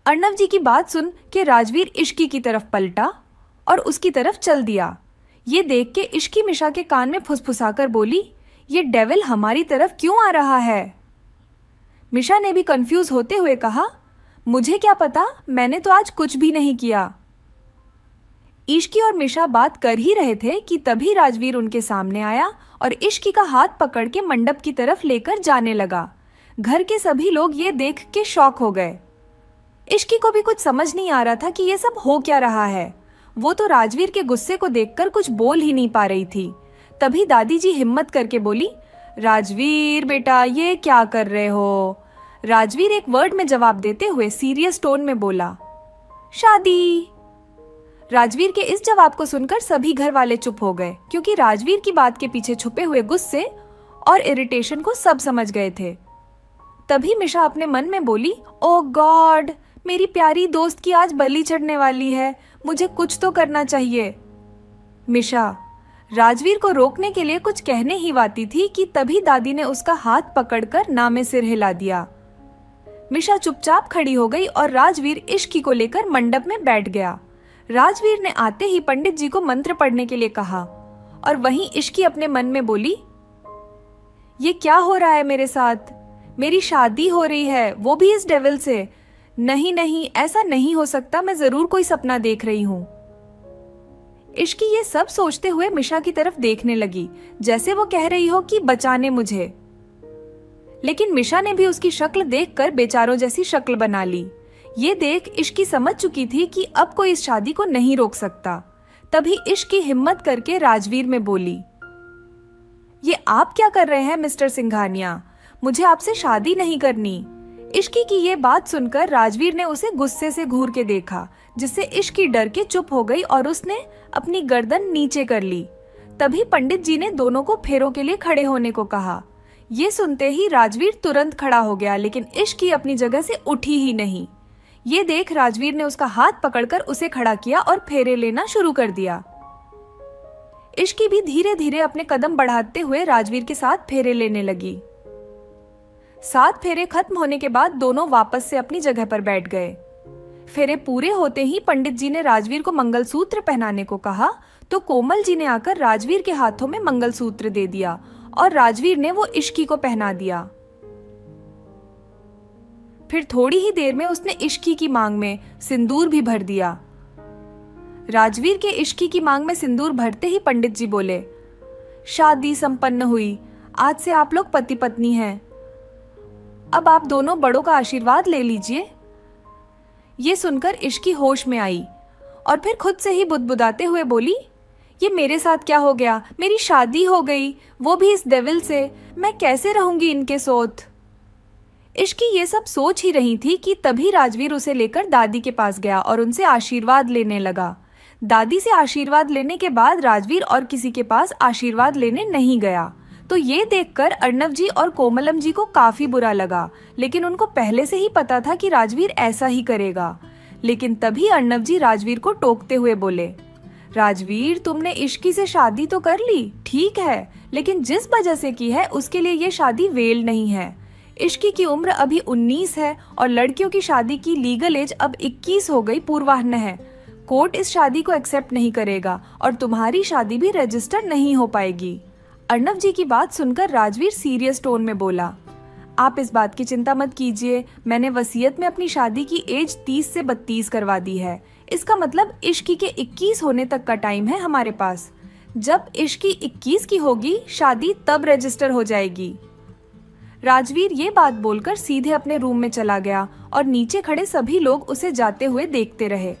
अर्णव जी की बात सुन के राजवीर इश्की की तरफ पलटा और उसकी तरफ चल दिया। ये देख के इश्की मिशा के कान में फुसफुसाकर बोली, ये डेविल हमारी तरफ क्यों आ रहा है? मिशा ने भी कंफ्यूज होते हुए कहा, मुझे क्या पता, मैंने तो आज कुछ भी नहीं किया। इश्की और मिशा बात कर ही रहे थे कि तभी राजवीर उनके सामने आया और इश्की का हाथ पकड़ के मंडप की तरफ लेकर जाने लगा। घर के सभी लोग ये देख के शॉक हो गए। इश्की को भी कुछ समझ नहीं आ रहा था कि ये सब हो क्या रहा है। वो तो राजवीर के गुस्से को देखकर कुछ बोल ही नहीं पा रही थी। तभी दादी जी हिम्मत करके बोली, राजवीर बेटा, ये क्या कर रहे हो? राजवीर एक वर्ड में जवाब देते हुए सीरियस टोन में बोला, शादी। राजवीर के इस जवाब को सुनकर सभी घर वाले चुप हो गए, क्योंकि राजवीर की बात के पीछे छुपे हुए गुस्से और इरिटेशन को सब समझ गए थे। तभी मिशा अपने मन में बोली, ओ गॉड, मेरी प्यारी दोस्त की आज बलि चढ़ने वाली है, मुझे कुछ तो करना चाहिए। मिशा राजवीर को रोकने के लिए कुछ कहने ही वाती थी कि तभी दादी ने उसका हाथ पकड़कर ना में सिर हिला दिया। मिशा चुपचाप खड़ी हो गई और राजवीर इश्की को लेकर मंडप में बैठ गया। राजवीर ने आते ही पंडित जी को मंत्र पढ़ने के लिए कहा और वहीं इश्की अपने मन में बोली, ये क्या हो रहा है मेरे साथ? मेरी शादी हो रही है, वो भी इस डेविल से। नहीं नहीं, ऐसा नहीं हो सकता, मैं जरूर कोई सपना देख रही हूं। इश्की ये सब सोचते हुए मिशा की तरफ देखने लगी, जैसे वो कह रही हो कि बचाने मुझे। लेकिन मिशा ने भी उसकी शक्ल देखकर बेचारों जैसी शक्ल बना ली। ये देख इश्की समझ चुकी थी कि अब कोई इस शादी को नहीं रोक सकता। तभी इश्की हिम्मत करके राजवीर में बोली, ये आप क्या कर रहे हैं मिस्टर सिंघानिया? मुझे आपसे शादी नहीं करनी। इश्की की ये बात सुनकर राजवीर ने उसे गुस्से से घूर के देखा, जिससे इश्की डर के चुप हो गई और उसने अपनी गर्दन नीचे कर ली। तभी पंडित जी ने दोनों को फेरों के लिए खड़े होने को कहा। ये सुनते ही राजवीर तुरंत खड़ा हो गया, लेकिन इश्की अपनी जगह से उठी ही नहीं। ये देख राजवीर ने उसका हाथ पकड़कर उसे खड़ा किया और फेरे लेना शुरू कर दिया। इश्की भी धीरे धीरे अपने कदम बढ़ाते हुए राजवीर के साथ फेरे लेने लगी। 7 फेरे खत्म होने के बाद दोनों वापस से अपनी जगह पर बैठ गए। फेरे पूरे होते ही पंडित जी ने राजवीर को मंगलसूत्र पहनाने को कहा, तो कोमल जी ने आकर राजवीर के हाथों में मंगलसूत्र दे दिया और राजवीर ने वो इश्की को पहना दिया। फिर थोड़ी ही देर में उसने इश्की की मांग में सिंदूर भी भर दिया। राजवीर के इश्की की मांग में सिंदूर भरते ही पंडित जी बोले, शादी संपन्न हुई, आज से आप लोग पति पत्नी हैं। अब आप दोनों बड़ों का आशीर्वाद ले लीजिए। ये सुनकर इश्की होश में आई और फिर खुद से ही बुदबुदाते हुए बोली, ये मेरे साथ क्या हो गया? मेरी शादी हो गई, वो भी इस डेविल से। मैं कैसे रहूंगी इनके सोथ? इश्की ये सब सोच ही रही थी कि तभी राजवीर उसे लेकर दादी के पास गया और उनसे आशीर्वाद लेने लगा। दादी से आशीर्वाद लेने के बाद राजवीर और किसी के पास आशीर्वाद लेने नहीं गया। तो ये देखकर अर्णव जी और कोमलम जी को काफी बुरा लगा, लेकिन उनको पहले से ही पता था कि राजवीर ऐसा ही करेगा। लेकिन तभी अर्णव जी राजवीर को टोकते हुए बोले, राजवीर, तुमने इश्की से शादी तो कर ली, ठीक है, लेकिन जिस वजह से की है उसके लिए ये शादी वेल नहीं है। इश्की की उम्र अभी 19 है और लड़कियों की शादी की लीगल एज अब 21 हो गई, पूर्वाह्न है। कोर्ट इस शादी को एक्सेप्ट नहीं करेगा और तुम्हारी शादी भी रजिस्टर नहीं हो पाएगी। अर्णव जी की बात सुनकर राजवीर सीरियस टोन में बोला, आप इस बात की चिंता मत कीजिए, मैंने वसीयत में अपनी शादी की एज 30 से 32 करवा दी है। इसका मतलब इश्की के 21 होने तक का टाइम है हमारे पास। जब इश्की 21 की होगी शादी तब रजिस्टर हो जाएगी। राजवीर ये बात बोलकर सीधे अपने रूम में चला गया और नीचे खड़े सभी लोग उसे जाते हुए देखते रहे।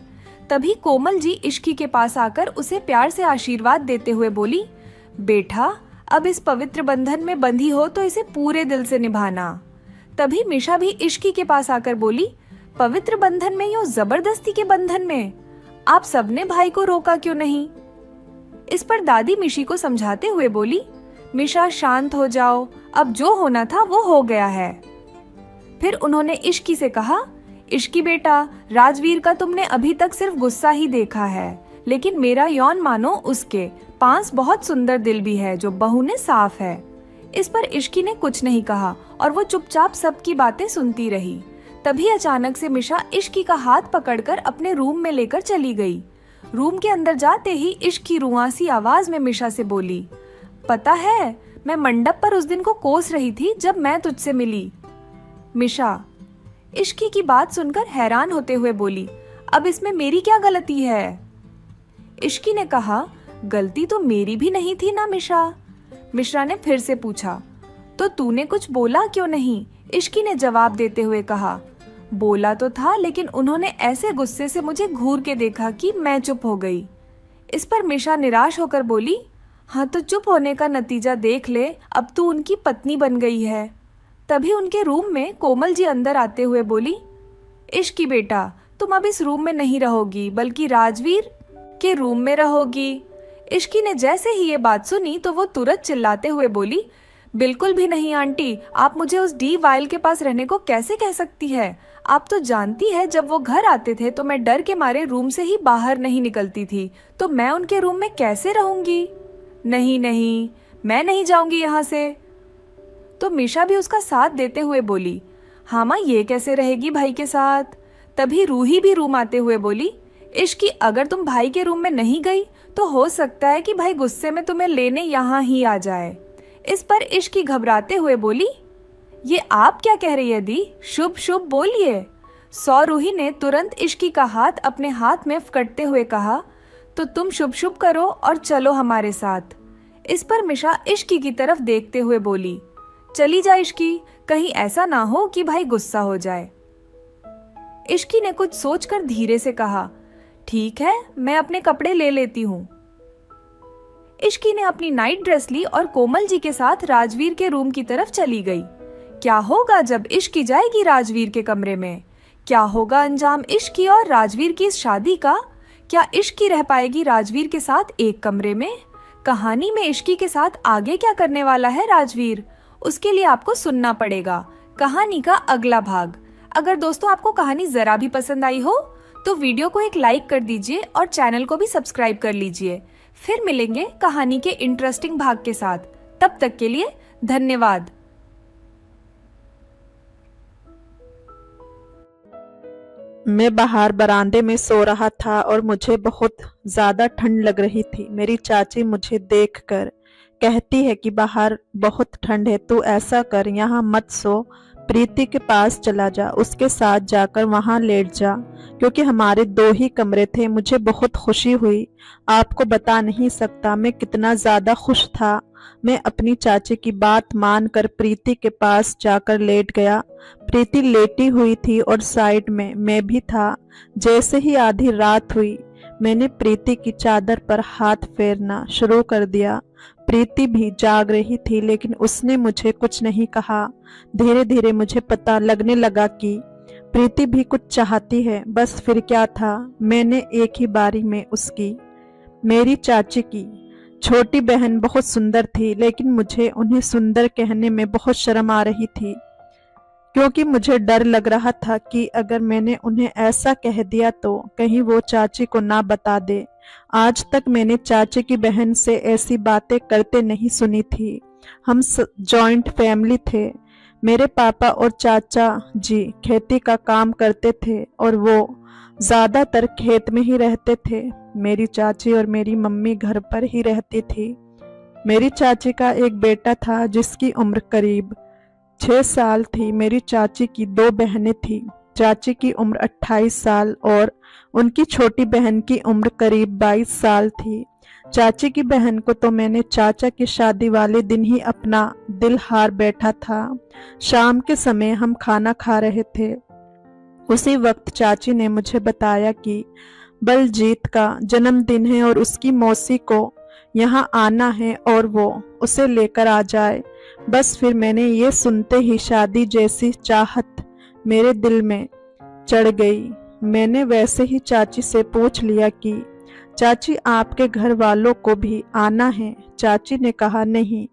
तभी कोमल जी इश्की के पास आकर उसे प्यार से आशीर्वाद देते हुए बोली, बेटा, अब इस पवित्र बंधन में बंधी हो तो इसे पूरे दिल से निभाना। तभी मिशा भी इश्की के पास आकर बोली, पवित्र बंधन में यूं जबरदस्ती के बंधन में आप सबने भाई को रोका क्यों नहीं? इस पर दादी मिशी को समझाते हुए बोली, मिशा शांत हो जाओ, अब जो होना था वो हो गया है। फिर उन्होंने इश्की से कहा, इश्की बेटा, राजवीर का तुमने अभी तक सिर्फ गुस्सा ही देखा है, लेकिन मेरा यौन मानो उसके पास बहुत सुंदर दिल भी है जो बहू ने साफ है। इस पर इश्की ने कुछ नहीं कहा और वो चुपचाप सबकी बातें सुनती रही। तभी अचानक से मिशा इश्की का हाथ पकड़कर अपने रूम में लेकर चली गई। रूम के अंदर जाते ही इश्की रुआसी आवाज में मिशा से बोली, पता है, मैं मंडप पर उस दिन को कोस रही थी जब मैं तुझसे मिली। मिशा इश्की की बात सुनकर हैरान होते हुए बोली, अब इसमें मेरी क्या गलती है? इश्की ने कहा, गलती तो मेरी भी नहीं थी ना मिशा। मिश्रा ने फिर से पूछा, तो तूने कुछ बोला क्यों नहीं? इश्की ने जवाब देते हुए कहा, बोला तो था, लेकिन उन्होंने ऐसे गुस्से से मुझे घूर के देखा कि मैं चुप हो गई। इस पर मिशा निराश होकर बोली, हाँ तो चुप होने का नतीजा देख ले, अब तू उनकी पत्नी बन गई है। तभी उनके रूम में कोमल जी अंदर आते हुए बोली, इश्की बेटा, तुम अब इस रूम में नहीं रहोगी बल्कि राजवीर के रूम में रहोगी। इश्की ने जैसे ही ये बात सुनी तो वो तुरंत चिल्लाते हुए बोली, बिल्कुल भी नहीं आंटी, आप मुझे उस डी वाइल के पास रहने को कैसे कह सकती है। आप तो जानती है जब वो घर आते थे तो मैं डर के मारे रूम से ही बाहर नहीं निकलती थी, तो मैं उनके रूम में कैसे रहूंगी। नहीं नहीं, मैं नहीं जाऊंगी यहाँ से। तो मिशा भी उसका साथ देते हुए बोली, हाँ माँ, ये कैसे रहेगी भाई के साथ। तभी रूही भी रूम आते हुए बोली, इश्की, अगर तुम भाई के रूम में नहीं गई तो हो सकता है कि भाई गुस्से में तुम्हें लेने यहाँ ही आ जाए। इस पर इश्की घबराते हुए बोली, ये आप क्या कह रही है दी, शुभ शुभ बोलिए। सौ रूही ने तुरंत इश्की का हाथ अपने हाथ में पकड़ते हुए कहा, तो तुम शुभ शुभ करो और चलो हमारे साथ। इस पर मिशा इश्की की तरफ देखते हुए बोली, चली जा इश्की, कहीं ऐसा ना हो कि भाई गुस्सा हो जाए। इश्की ने कुछ सोचकर धीरे से कहा, ठीक है, मैं अपने कपड़े ले लेती हूँ। इश्की ने अपनी नाइट ड्रेस ली और कोमल जी के साथ राजवीर के रूम की तरफ चली गई। क्या होगा जब इश्की जाएगी राजवीर के कमरे में? क्या होगा अंजाम इश्की और राजवीर की इस शादी का? क्या इश्की रह पाएगी राजवीर के साथ एक कमरे में? कहानी में इश्की के साथ आगे क्या करने वाला है राजवीर, उसके लिए आपको सुनना पड़ेगा कहानी का अगला भाग। अगर दोस्तों आपको कहानी जरा भी पसंद आई हो तो वीडियो को एक लाइक कर दीजिए और चैनल को भी सब्सक्राइब कर लीजिए। फिर मिलेंगे कहानी के इंटरेस्टिंग भाग के साथ। तब तक के लिए धन्यवाद। मैं बाहर बरामदे में सो रहा था और मुझे बहुत ज्यादा ठंड लग रही थी। मेरी चाची मुझे देखकर कहती है कि बाहर बहुत ठंड है, तू ऐसा कर, यहाँ मत सो, प्रीति के पास चला जा, उसके साथ जाकर वहां लेट जा, क्योंकि हमारे 2 ही कमरे थे। मुझे बहुत खुशी हुई, आपको बता नहीं सकता मैं कितना ज्यादा खुश था। मैं अपनी चाची की बात मानकर प्रीति के पास जाकर लेट गया। प्रीति लेटी हुई थी और साइड में मैं भी था। जैसे ही आधी रात हुई, मैंने प्रीति की चादर पर हाथ फेरना शुरू कर दिया। प्रीति भी जाग रही थी, लेकिन उसने मुझे कुछ नहीं कहा। धीरे धीरे मुझे पता लगने लगा कि प्रीति भी कुछ चाहती है। बस फिर क्या था, मैंने एक ही बारी में उसकी, मेरी चाची की छोटी बहन बहुत सुंदर थी, लेकिन मुझे उन्हें सुंदर कहने में बहुत शर्म आ रही थी, क्योंकि मुझे डर लग रहा था कि अगर मैंने उन्हें ऐसा कह दिया तो कहीं वो चाची को ना बता दे। आज तक मैंने चाची की बहन से ऐसी बातें करते नहीं सुनी थी। हम जॉइंट फैमिली थे। मेरे पापा और चाचा जी खेती का काम करते थे और वो ज्यादातर खेत में ही रहते थे। मेरी चाची और मेरी मम्मी घर पर ही रहती थी। मेरी चाची का एक बेटा था जिसकी उम्र करीब 6 साल थी। मेरी चाची की 2 बहनें थी। चाची की उम्र 28 साल और उनकी छोटी बहन की उम्र करीब 22 साल थी। चाची की बहन को तो मैंने चाचा की शादी वाले दिन ही अपना दिल हार बैठा था। शाम के समय हम खाना खा रहे थे। उसी वक्त चाची ने मुझे बताया कि बलजीत का जन्मदिन है और उसकी मौसी को यहाँ आना है और वो उसे लेकर आ जाए। बस फिर मैंने ये सुनते ही शादी जैसी चाहत मेरे दिल में चढ़ गई। मैंने वैसे ही चाची से पूछ लिया कि चाची, आपके घर वालों को भी आना है? चाची ने कहा नहीं,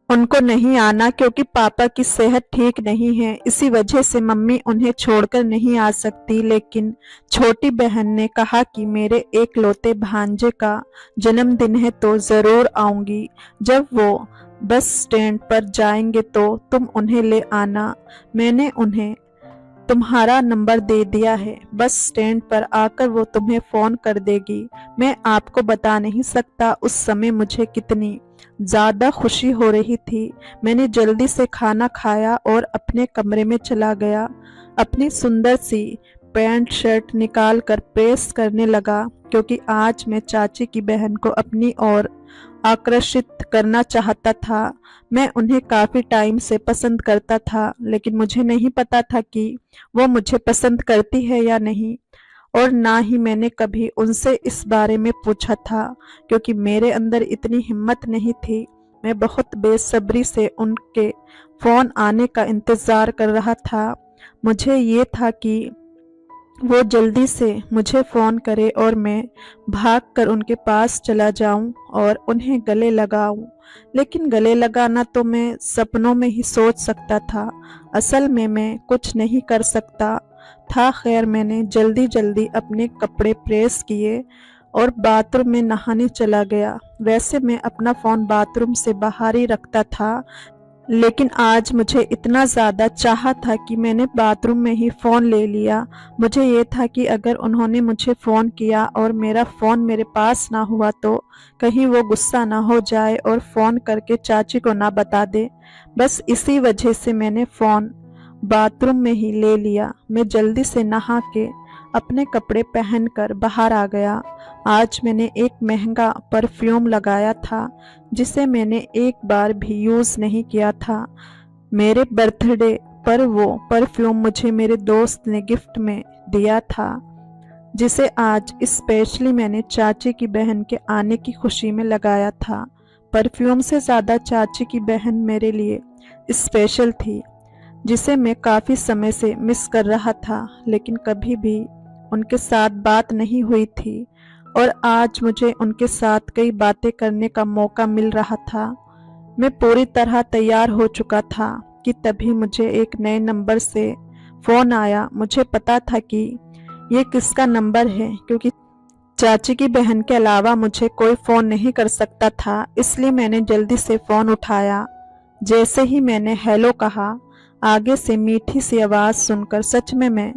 उनको नहीं आना, क्योंकि पापा की सेहत ठीक नहीं है, इसी वजह से मम्मी उन्हें छोड़कर नहीं आ सकती। लेकिन छोटी बहन ने कहा कि मेरे एकलौते भांजे का जन्मदिन है तो जरूर आऊंगी। जब वो बस स्टैंड पर जाएंगे तो तुम उन्हें ले आना। मैंने उन्हें तुम्हारा नंबर दे दिया है, बस स्टैंड पर आकर वो तुम्हें फोन कर देगी। मैं आपको बता नहीं सकता उस समय मुझे कितनी ज्यादा खुशी हो रही थी। मैंने जल्दी से खाना खाया और अपने कमरे में चला गया। अपनी सुंदर सी पैंट शर्ट निकाल कर प्रेस करने लगा, क्योंकि आज मैं चाची की बहन को अपनी ओर आकर्षित करना चाहता था। मैं उन्हें काफी टाइम से पसंद करता था, लेकिन मुझे नहीं पता था कि वो मुझे पसंद करती है या नहीं। और ना ही मैंने कभी उनसे इस बारे में पूछा था, क्योंकि मेरे अंदर इतनी हिम्मत नहीं थी। मैं बहुत बेसब्री से उनके फ़ोन आने का इंतज़ार कर रहा था। मुझे ये था कि वो जल्दी से मुझे फ़ोन करे और मैं भागकर उनके पास चला जाऊं और उन्हें गले लगाऊं। लेकिन गले लगाना तो मैं सपनों में ही सोच सकता था, असल में मैं कुछ नहीं कर सकता था। खैर, मैंने जल्दी जल्दी अपने कपड़े प्रेस किए और बाथरूम में नहाने चला गया। वैसे मैं अपना फ़ोन बाथरूम से बाहर ही रखता था, लेकिन आज मुझे इतना ज़्यादा चाहा था कि मैंने बाथरूम में ही फ़ोन ले लिया। मुझे ये था कि अगर उन्होंने मुझे फ़ोन किया और मेरा फ़ोन मेरे पास ना हुआ तो कहीं वो गुस्सा ना हो जाए और फ़ोन करके चाची को ना बता दे। बस इसी वजह से मैंने फ़ोन बाथरूम में ही ले लिया। मैं जल्दी से नहा के अपने कपड़े पहनकर बाहर आ गया। आज मैंने एक महंगा परफ्यूम लगाया था जिसे मैंने एक बार भी यूज़ नहीं किया था। मेरे बर्थडे पर वो परफ्यूम मुझे मेरे दोस्त ने गिफ्ट में दिया था, जिसे आज स्पेशली मैंने चाची की बहन के आने की खुशी में लगाया था। परफ्यूम से ज़्यादा चाची की बहन मेरे लिए स्पेशल थी, जिसे मैं काफ़ी समय से मिस कर रहा था, लेकिन कभी भी उनके साथ बात नहीं हुई थी और आज मुझे उनके साथ कई बातें करने का मौका मिल रहा था। मैं पूरी तरह तैयार हो चुका था कि तभी मुझे एक नए नंबर से फ़ोन आया। मुझे पता था कि ये किसका नंबर है, क्योंकि चाची की बहन के अलावा मुझे कोई फ़ोन नहीं कर सकता था, इसलिए मैंने जल्दी से फ़ोन उठाया। जैसे ही मैंने हेलो कहा, आगे से मीठी सी आवाज़ सुनकर सच में मैं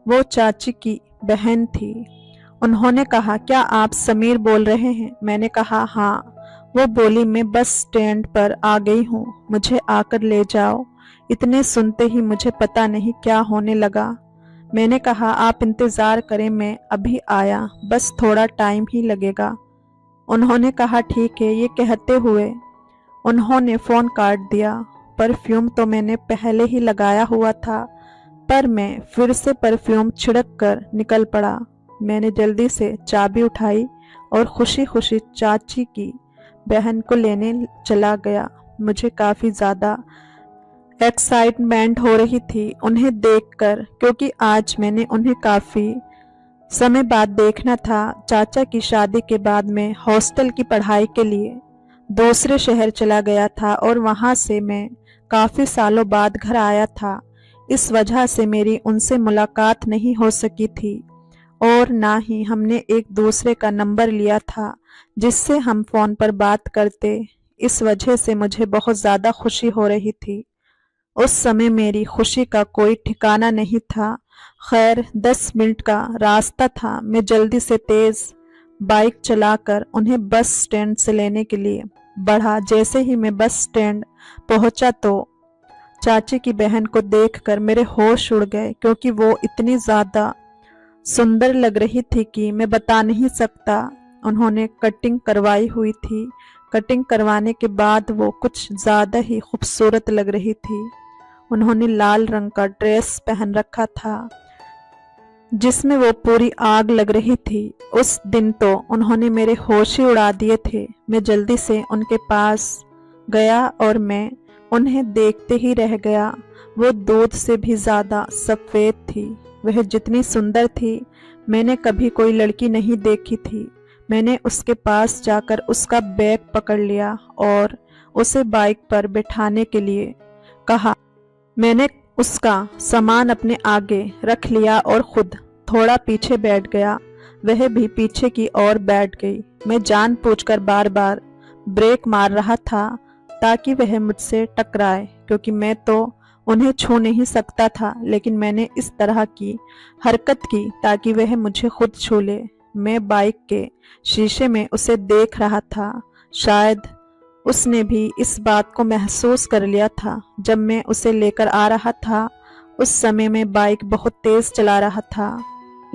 वो चाची की बहन थी। उन्होंने कहा, क्या आप समीर बोल रहे हैं? मैंने कहा, हाँ। वो बोली, मैं बस स्टैंड पर आ गई हूँ, मुझे आकर ले जाओ। इतने सुनते ही मुझे पता नहीं क्या होने लगा। मैंने कहा, आप इंतज़ार करें, मैं अभी आया, बस थोड़ा टाइम ही लगेगा। उन्होंने कहा, ठीक है। ये कहते हुए उन्होंने फ़ोन काट दिया। परफ्यूम तो मैंने पहले ही लगाया हुआ था, पर मैं फिर से परफ्यूम छिड़क कर निकल पड़ा। मैंने जल्दी से चाबी उठाई और खुशी खुशी चाची की बहन को लेने चला गया। मुझे काफ़ी ज़्यादा एक्साइटमेंट हो रही थी उन्हें देखकर, क्योंकि आज मैंने उन्हें काफ़ी समय बाद देखना था। चाचा की शादी के बाद मैं हॉस्टल की पढ़ाई के लिए दूसरे शहर चला गया था और वहाँ से मैं काफ़ी सालों बाद घर आया था। इस वजह से मेरी उनसे मुलाकात नहीं हो सकी थी और ना ही हमने एक दूसरे का नंबर लिया था जिससे हम फ़ोन पर बात करते। इस वजह से मुझे बहुत ज़्यादा खुशी हो रही थी। उस समय मेरी खुशी का कोई ठिकाना नहीं था। खैर, 10 मिनट का रास्ता था। मैं जल्दी से तेज़ बाइक चलाकर उन्हें बस स्टैंड से लेने के लिए बढ़ा। जैसे ही मैं बस स्टैंड पहुंचा तो चाची की बहन को देखकर मेरे होश उड़ गए, क्योंकि वो इतनी ज़्यादा सुंदर लग रही थी कि मैं बता नहीं सकता। उन्होंने कटिंग करवाई हुई थी। कटिंग करवाने के बाद वो कुछ ज़्यादा ही खूबसूरत लग रही थी। उन्होंने लाल रंग का ड्रेस पहन रखा था जिसमें वो पूरी आग लग रही थी। उस दिन तो उन्होंने मेरे होश ही उड़ा दिए थे। मैं जल्दी से उनके पास गया और मैं उन्हें देखते ही रह गया। वो दूध से भी ज़्यादा सफ़ेद थी। वह जितनी सुंदर थी, मैंने कभी कोई लड़की नहीं देखी थी। मैंने उसके पास जाकर उसका बैग पकड़ लिया और उसे बाइक पर बिठाने के लिए कहा। मैंने उसका सामान अपने आगे रख लिया और खुद थोड़ा पीछे बैठ गया। वह भी पीछे की ओर बैठ गई। मैं जानबूझकर बार बार ब्रेक मार रहा था ताकि वह मुझसे टकराए, क्योंकि मैं तो उन्हें छू नहीं सकता था, लेकिन मैंने इस तरह की हरकत की ताकि वह मुझे खुद छू ले। मैं बाइक के शीशे में उसे देख रहा था। शायद उसने भी इस बात को महसूस कर लिया था। जब मैं उसे लेकर आ रहा था, उस समय मैं बाइक बहुत तेज़ चला रहा था,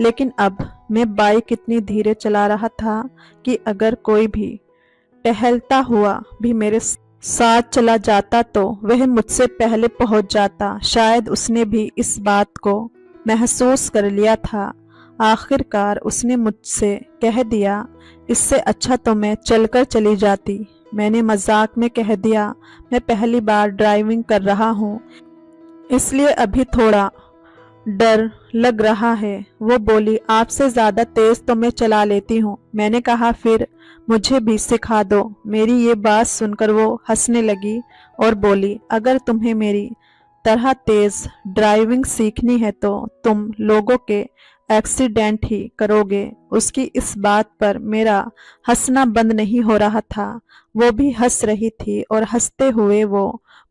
लेकिन अब मैं बाइक इतनी धीरे चला रहा था कि अगर कोई भी टहलता हुआ भी मेरे साथ चला जाता तो वह मुझसे पहले पहुंच जाता। शायद उसने भी इस बात को महसूस कर लिया था। आखिरकार उसने मुझसे कह दिया, इससे अच्छा तो मैं चलकर चली जाती। मैंने मजाक में कह दिया, मैं पहली बार ड्राइविंग कर रहा हूँ, इसलिए अभी थोड़ा डर लग रहा है। वो बोली, आपसे ज़्यादा तेज तो मैं चला लेती हूँ। मैंने कहा, फिर मुझे भी सिखा दो। मेरी ये बात सुनकर वो हंसने लगी और बोली, अगर तुम्हें मेरी तरह तेज ड्राइविंग सीखनी है तो तुम लोगों के एक्सीडेंट ही करोगे। उसकी इस बात पर मेरा हंसना बंद नहीं हो रहा था। वो भी हंस रही थी और हंसते हुए वो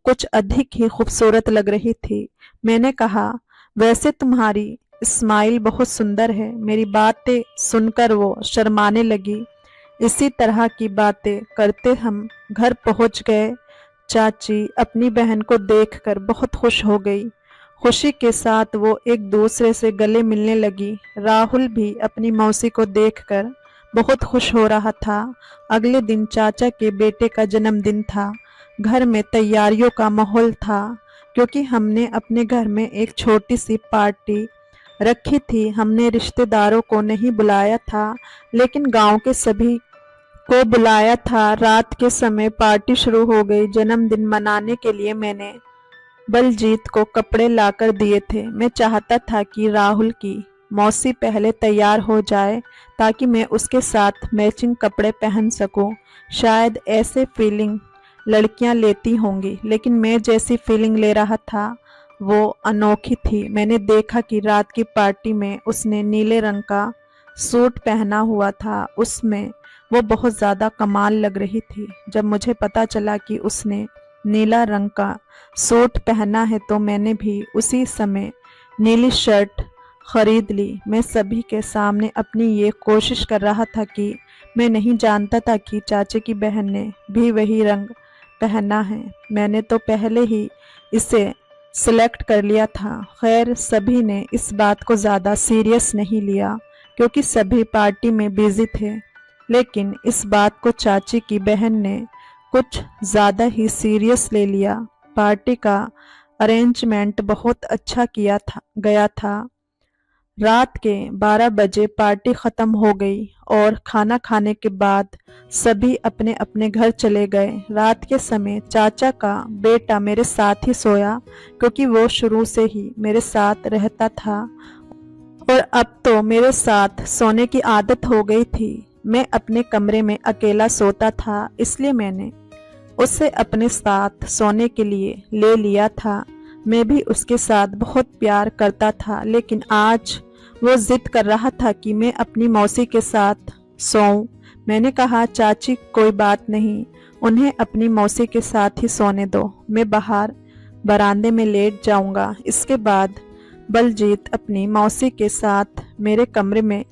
कुछ अधिक ही खूबसूरत लग रही थी। मैंने कहा, वैसे तुम्हारी स्माइल बहुत सुंदर है। मेरी बातें सुनकर वो शर्माने लगी। इसी तरह की बातें करते हम घर पहुंच गए। चाची अपनी बहन को देखकर बहुत खुश हो गई। खुशी के साथ वो एक दूसरे से गले मिलने लगी। राहुल भी अपनी मौसी को देखकर बहुत खुश हो रहा था। अगले दिन चाचा के बेटे का जन्मदिन था। घर में तैयारियों का माहौल था, क्योंकि हमने अपने घर में एक छोटी सी पार्टी रखी थी। हमने रिश्तेदारों को नहीं बुलाया था, लेकिन गांव के सभी को बुलाया था। रात के समय पार्टी शुरू हो गई। जन्मदिन मनाने के लिए मैंने बलजीत को कपड़े लाकर दिए थे। मैं चाहता था कि राहुल की मौसी पहले तैयार हो जाए ताकि मैं उसके साथ मैचिंग कपड़े पहन सकूं। शायद ऐसे फीलिंग लड़कियां लेती होंगी, लेकिन मैं जैसी फीलिंग ले रहा था वो अनोखी थी। मैंने देखा कि रात की पार्टी में उसने नीले रंग का सूट पहना हुआ था। उसमें वो बहुत ज़्यादा कमाल लग रही थी। जब मुझे पता चला कि उसने नीला रंग का सूट पहना है तो मैंने भी उसी समय नीली शर्ट खरीद ली। मैं सभी के सामने अपनी ये कोशिश कर रहा था कि मैं नहीं जानता था कि चाचे की बहन ने भी वही रंग पहना है। मैंने तो पहले ही इसे सिलेक्ट कर लिया था। खैर, सभी ने इस बात को ज़्यादा सीरियस नहीं लिया, क्योंकि सभी पार्टी में बिजी थे। लेकिन इस बात को चाची की बहन ने कुछ ज़्यादा ही सीरियस ले लिया। पार्टी का अरेंजमेंट बहुत अच्छा गया था। रात के 12 बजे पार्टी ख़त्म हो गई और खाना खाने के बाद सभी अपने अपने घर चले गए। रात के समय चाचा का बेटा मेरे साथ ही सोया, क्योंकि वो शुरू से ही मेरे साथ रहता था और अब तो मेरे साथ सोने की आदत हो गई थी। मैं अपने कमरे में अकेला सोता था, इसलिए मैंने उसे अपने साथ सोने के लिए ले लिया था। मैं भी उसके साथ बहुत प्यार करता था, लेकिन आज वो जिद कर रहा था कि मैं अपनी मौसी के साथ सोऊं। मैंने कहा, चाची कोई बात नहीं, उन्हें अपनी मौसी के साथ ही सोने दो। मैं बाहर बरामदे में लेट जाऊंगा। इसके बाद बलजीत अपनी मौसी के साथ मेरे कमरे में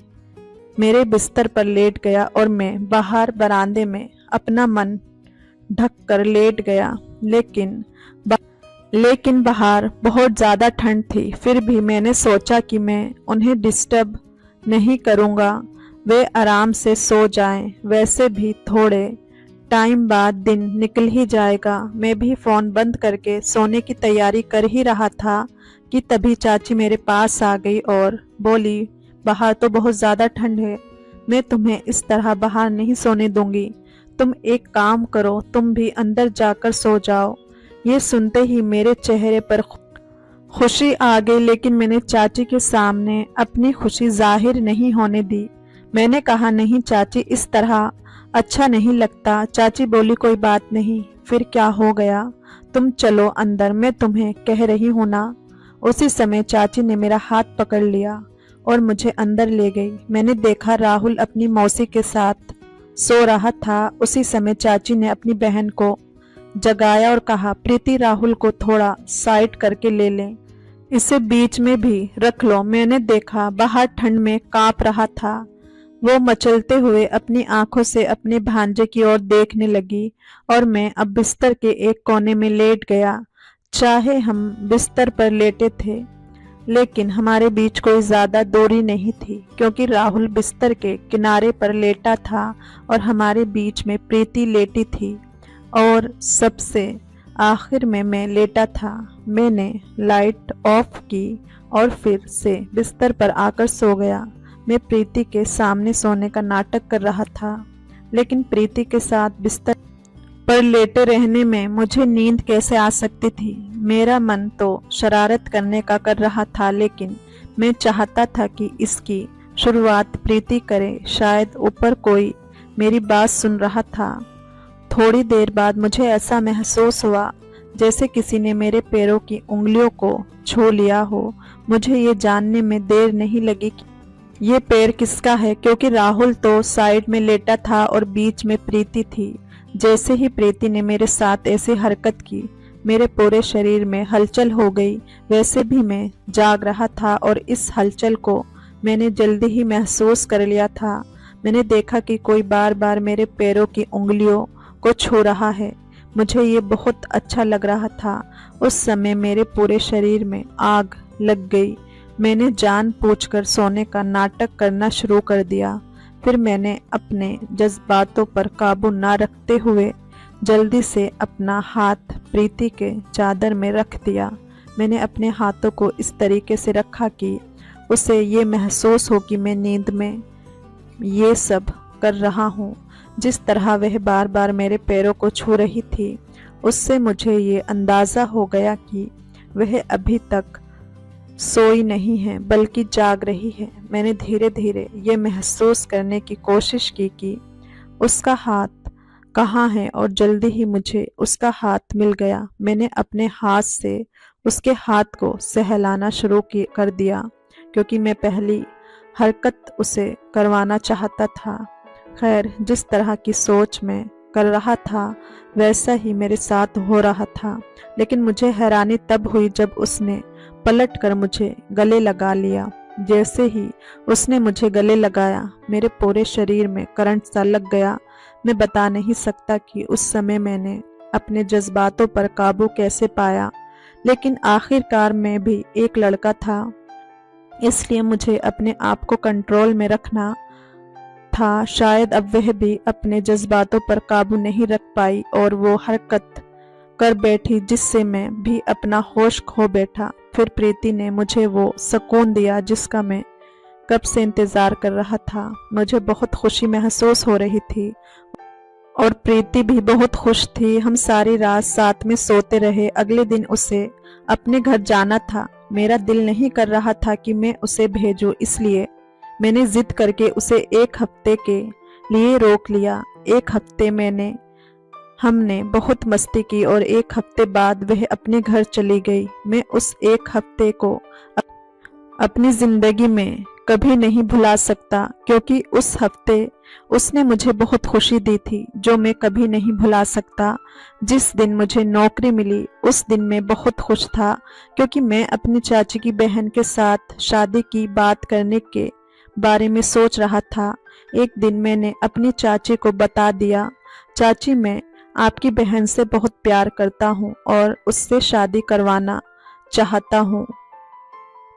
मेरे बिस्तर पर लेट गया और मैं बाहर बरामदे में अपना मन ढक कर लेट गया। लेकिन बाहर बहुत ज़्यादा ठंड थी। फिर भी मैंने सोचा कि मैं उन्हें डिस्टर्ब नहीं करूँगा, वे आराम से सो जाएं। वैसे भी थोड़े टाइम बाद दिन निकल ही जाएगा। मैं भी फ़ोन बंद करके सोने की तैयारी कर ही रहा था कि तभी चाची मेरे पास आ गई और बोली, बाहर तो बहुत ज़्यादा ठंड है, मैं तुम्हें इस तरह बाहर नहीं सोने दूंगी। तुम एक काम करो, तुम भी अंदर जाकर सो जाओ। ये सुनते ही मेरे चेहरे पर खुशी आ गई, लेकिन मैंने चाची के सामने अपनी खुशी जाहिर नहीं होने दी। मैंने कहा, नहीं चाची, इस तरह अच्छा नहीं लगता। चाची बोली, कोई बात नहीं, फिर क्या हो गया, तुम चलो अंदर, मैं तुम्हें कह रही हूँ ना। उसी समय चाची ने मेरा हाथ पकड़ लिया और मुझे अंदर ले गई। मैंने देखा राहुल अपनी मौसी के साथ सो रहा था। उसी समय चाची ने अपनी बहन को जगाया और कहा, प्रीति, राहुल को थोड़ा साइड करके ले लें, इसे बीच में भी रख लो। मैंने देखा बाहर ठंड में कांप रहा था। वो मचलते हुए अपनी आंखों से अपने भांजे की ओर देखने लगी और मैं अब बिस्तर के एक कोने में लेट गया। चाहे हम बिस्तर पर लेटे थे, लेकिन हमारे बीच कोई ज्यादा दूरी नहीं थी, क्योंकि राहुल बिस्तर के किनारे पर लेटा था और हमारे बीच में प्रीति लेटी थी और सबसे आखिर में मैं लेटा था। मैंने लाइट ऑफ की और फिर से बिस्तर पर आकर सो गया। मैं प्रीति के सामने सोने का नाटक कर रहा था, लेकिन प्रीति के साथ बिस्तर पर लेटे रहने में मुझे नींद कैसे आ सकती थी। मेरा मन तो शरारत करने का कर रहा था, लेकिन मैं चाहता था कि इसकी शुरुआत प्रीति करे। शायद ऊपर कोई मेरी बात सुन रहा था। थोड़ी देर बाद मुझे ऐसा महसूस हुआ जैसे किसी ने मेरे पैरों की उंगलियों को छू लिया हो। मुझे ये जानने में देर नहीं लगी कि ये पैर किसका है, क्योंकि राहुल तो साइड में लेटा था और बीच में प्रीति थी। जैसे ही प्रीति ने मेरे साथ ऐसी हरकत की, मेरे पूरे शरीर में हलचल हो गई। वैसे भी मैं जाग रहा था और इस हलचल को मैंने जल्दी ही महसूस कर लिया था। मैंने देखा कि कोई बार बार मेरे पैरों की उंगलियों को छू रहा है। मुझे ये बहुत अच्छा लग रहा था। उस समय मेरे पूरे शरीर में आग लग गई। मैंने जानबूझकर सोने का नाटक करना शुरू कर दिया। फिर मैंने अपने जज्बातों पर काबू ना रखते हुए जल्दी से अपना हाथ प्रीति के चादर में रख दिया। मैंने अपने हाथों को इस तरीके से रखा कि उसे ये महसूस हो कि मैं नींद में ये सब कर रहा हूँ। जिस तरह वह बार बार मेरे पैरों को छू रही थी, उससे मुझे ये अंदाज़ा हो गया कि वह अभी तक सोई नहीं है, बल्कि जाग रही है। मैंने धीरे धीरे ये महसूस करने की कोशिश की कि उसका हाथ कहाँ है, और जल्दी ही मुझे उसका हाथ मिल गया। मैंने अपने हाथ से उसके हाथ को सहलाना शुरू कर दिया, क्योंकि मैं पहली हरकत उसे करवाना चाहता था। खैर, जिस तरह की सोच मैं कर रहा था वैसा ही मेरे साथ हो रहा था। लेकिन मुझे हैरानी तब हुई जब उसने पलट कर मुझे गले लगा लिया। जैसे ही उसने मुझे गले लगाया, मेरे पूरे शरीर में करंट सा लग गया। मैं बता नहीं सकता कि उस समय मैंने अपने जज्बातों पर काबू कैसे पाया, लेकिन आखिरकार मैं भी एक लड़का था, इसलिए मुझे अपने आप को कंट्रोल में रखना था। शायद अब वह भी अपने जज्बातों पर काबू नहीं रख पाई और वो हरकत कर बैठी जिससे मैं भी अपना होश खो बैठा। फिर प्रीति ने मुझे वो सुकून दिया जिसका मैं कब से इंतज़ार कर रहा था। मुझे बहुत खुशी महसूस हो रही थी और प्रीति भी बहुत खुश थी। हम सारी रात साथ में सोते रहे। अगले दिन उसे अपने घर जाना था। मेरा दिल नहीं कर रहा था कि मैं उसे भेजूं, इसलिए मैंने जिद करके उसे एक हफ्ते के लिए रोक लिया। एक हफ्ते हमने बहुत मस्ती की और एक हफ्ते बाद वह अपने घर चली गई। मैं उस एक हफ्ते को अपनी जिंदगी में कभी नहीं भुला सकता, क्योंकि उस हफ्ते उसने मुझे बहुत खुशी दी थी जो मैं कभी नहीं भुला सकता। जिस दिन मुझे नौकरी मिली उस दिन मैं बहुत खुश था, क्योंकि मैं अपनी चाची की बहन के साथ शादी की बात करने के बारे में सोच रहा था। एक दिन मैंने अपनी चाची को बता दिया, चाची, मैं आपकी बहन से बहुत प्यार करता हूँ और उससे शादी करवाना चाहता हूँ।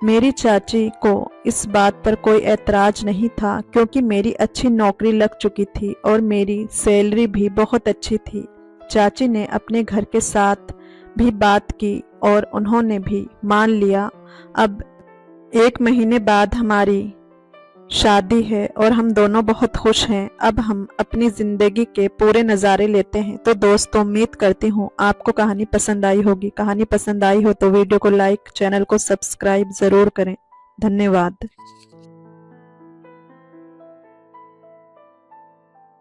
मेरी चाची को इस बात पर कोई ऐतराज नहीं था, क्योंकि मेरी अच्छी नौकरी लग चुकी थी और मेरी सैलरी भी बहुत अच्छी थी। चाची ने अपने घर के साथ भी बात की और उन्होंने भी मान लिया। अब 1 महीने बाद हमारी शादी है और हम दोनों बहुत खुश हैं। अब हम अपनी जिंदगी के पूरे नज़ारे लेते हैं। तो दोस्तों, उम्मीद करती हूँ आपको कहानी पसंद आई होगी। कहानी पसंद आई हो तो वीडियो को लाइक, चैनल को सब्सक्राइब ज़रूर करें। धन्यवाद।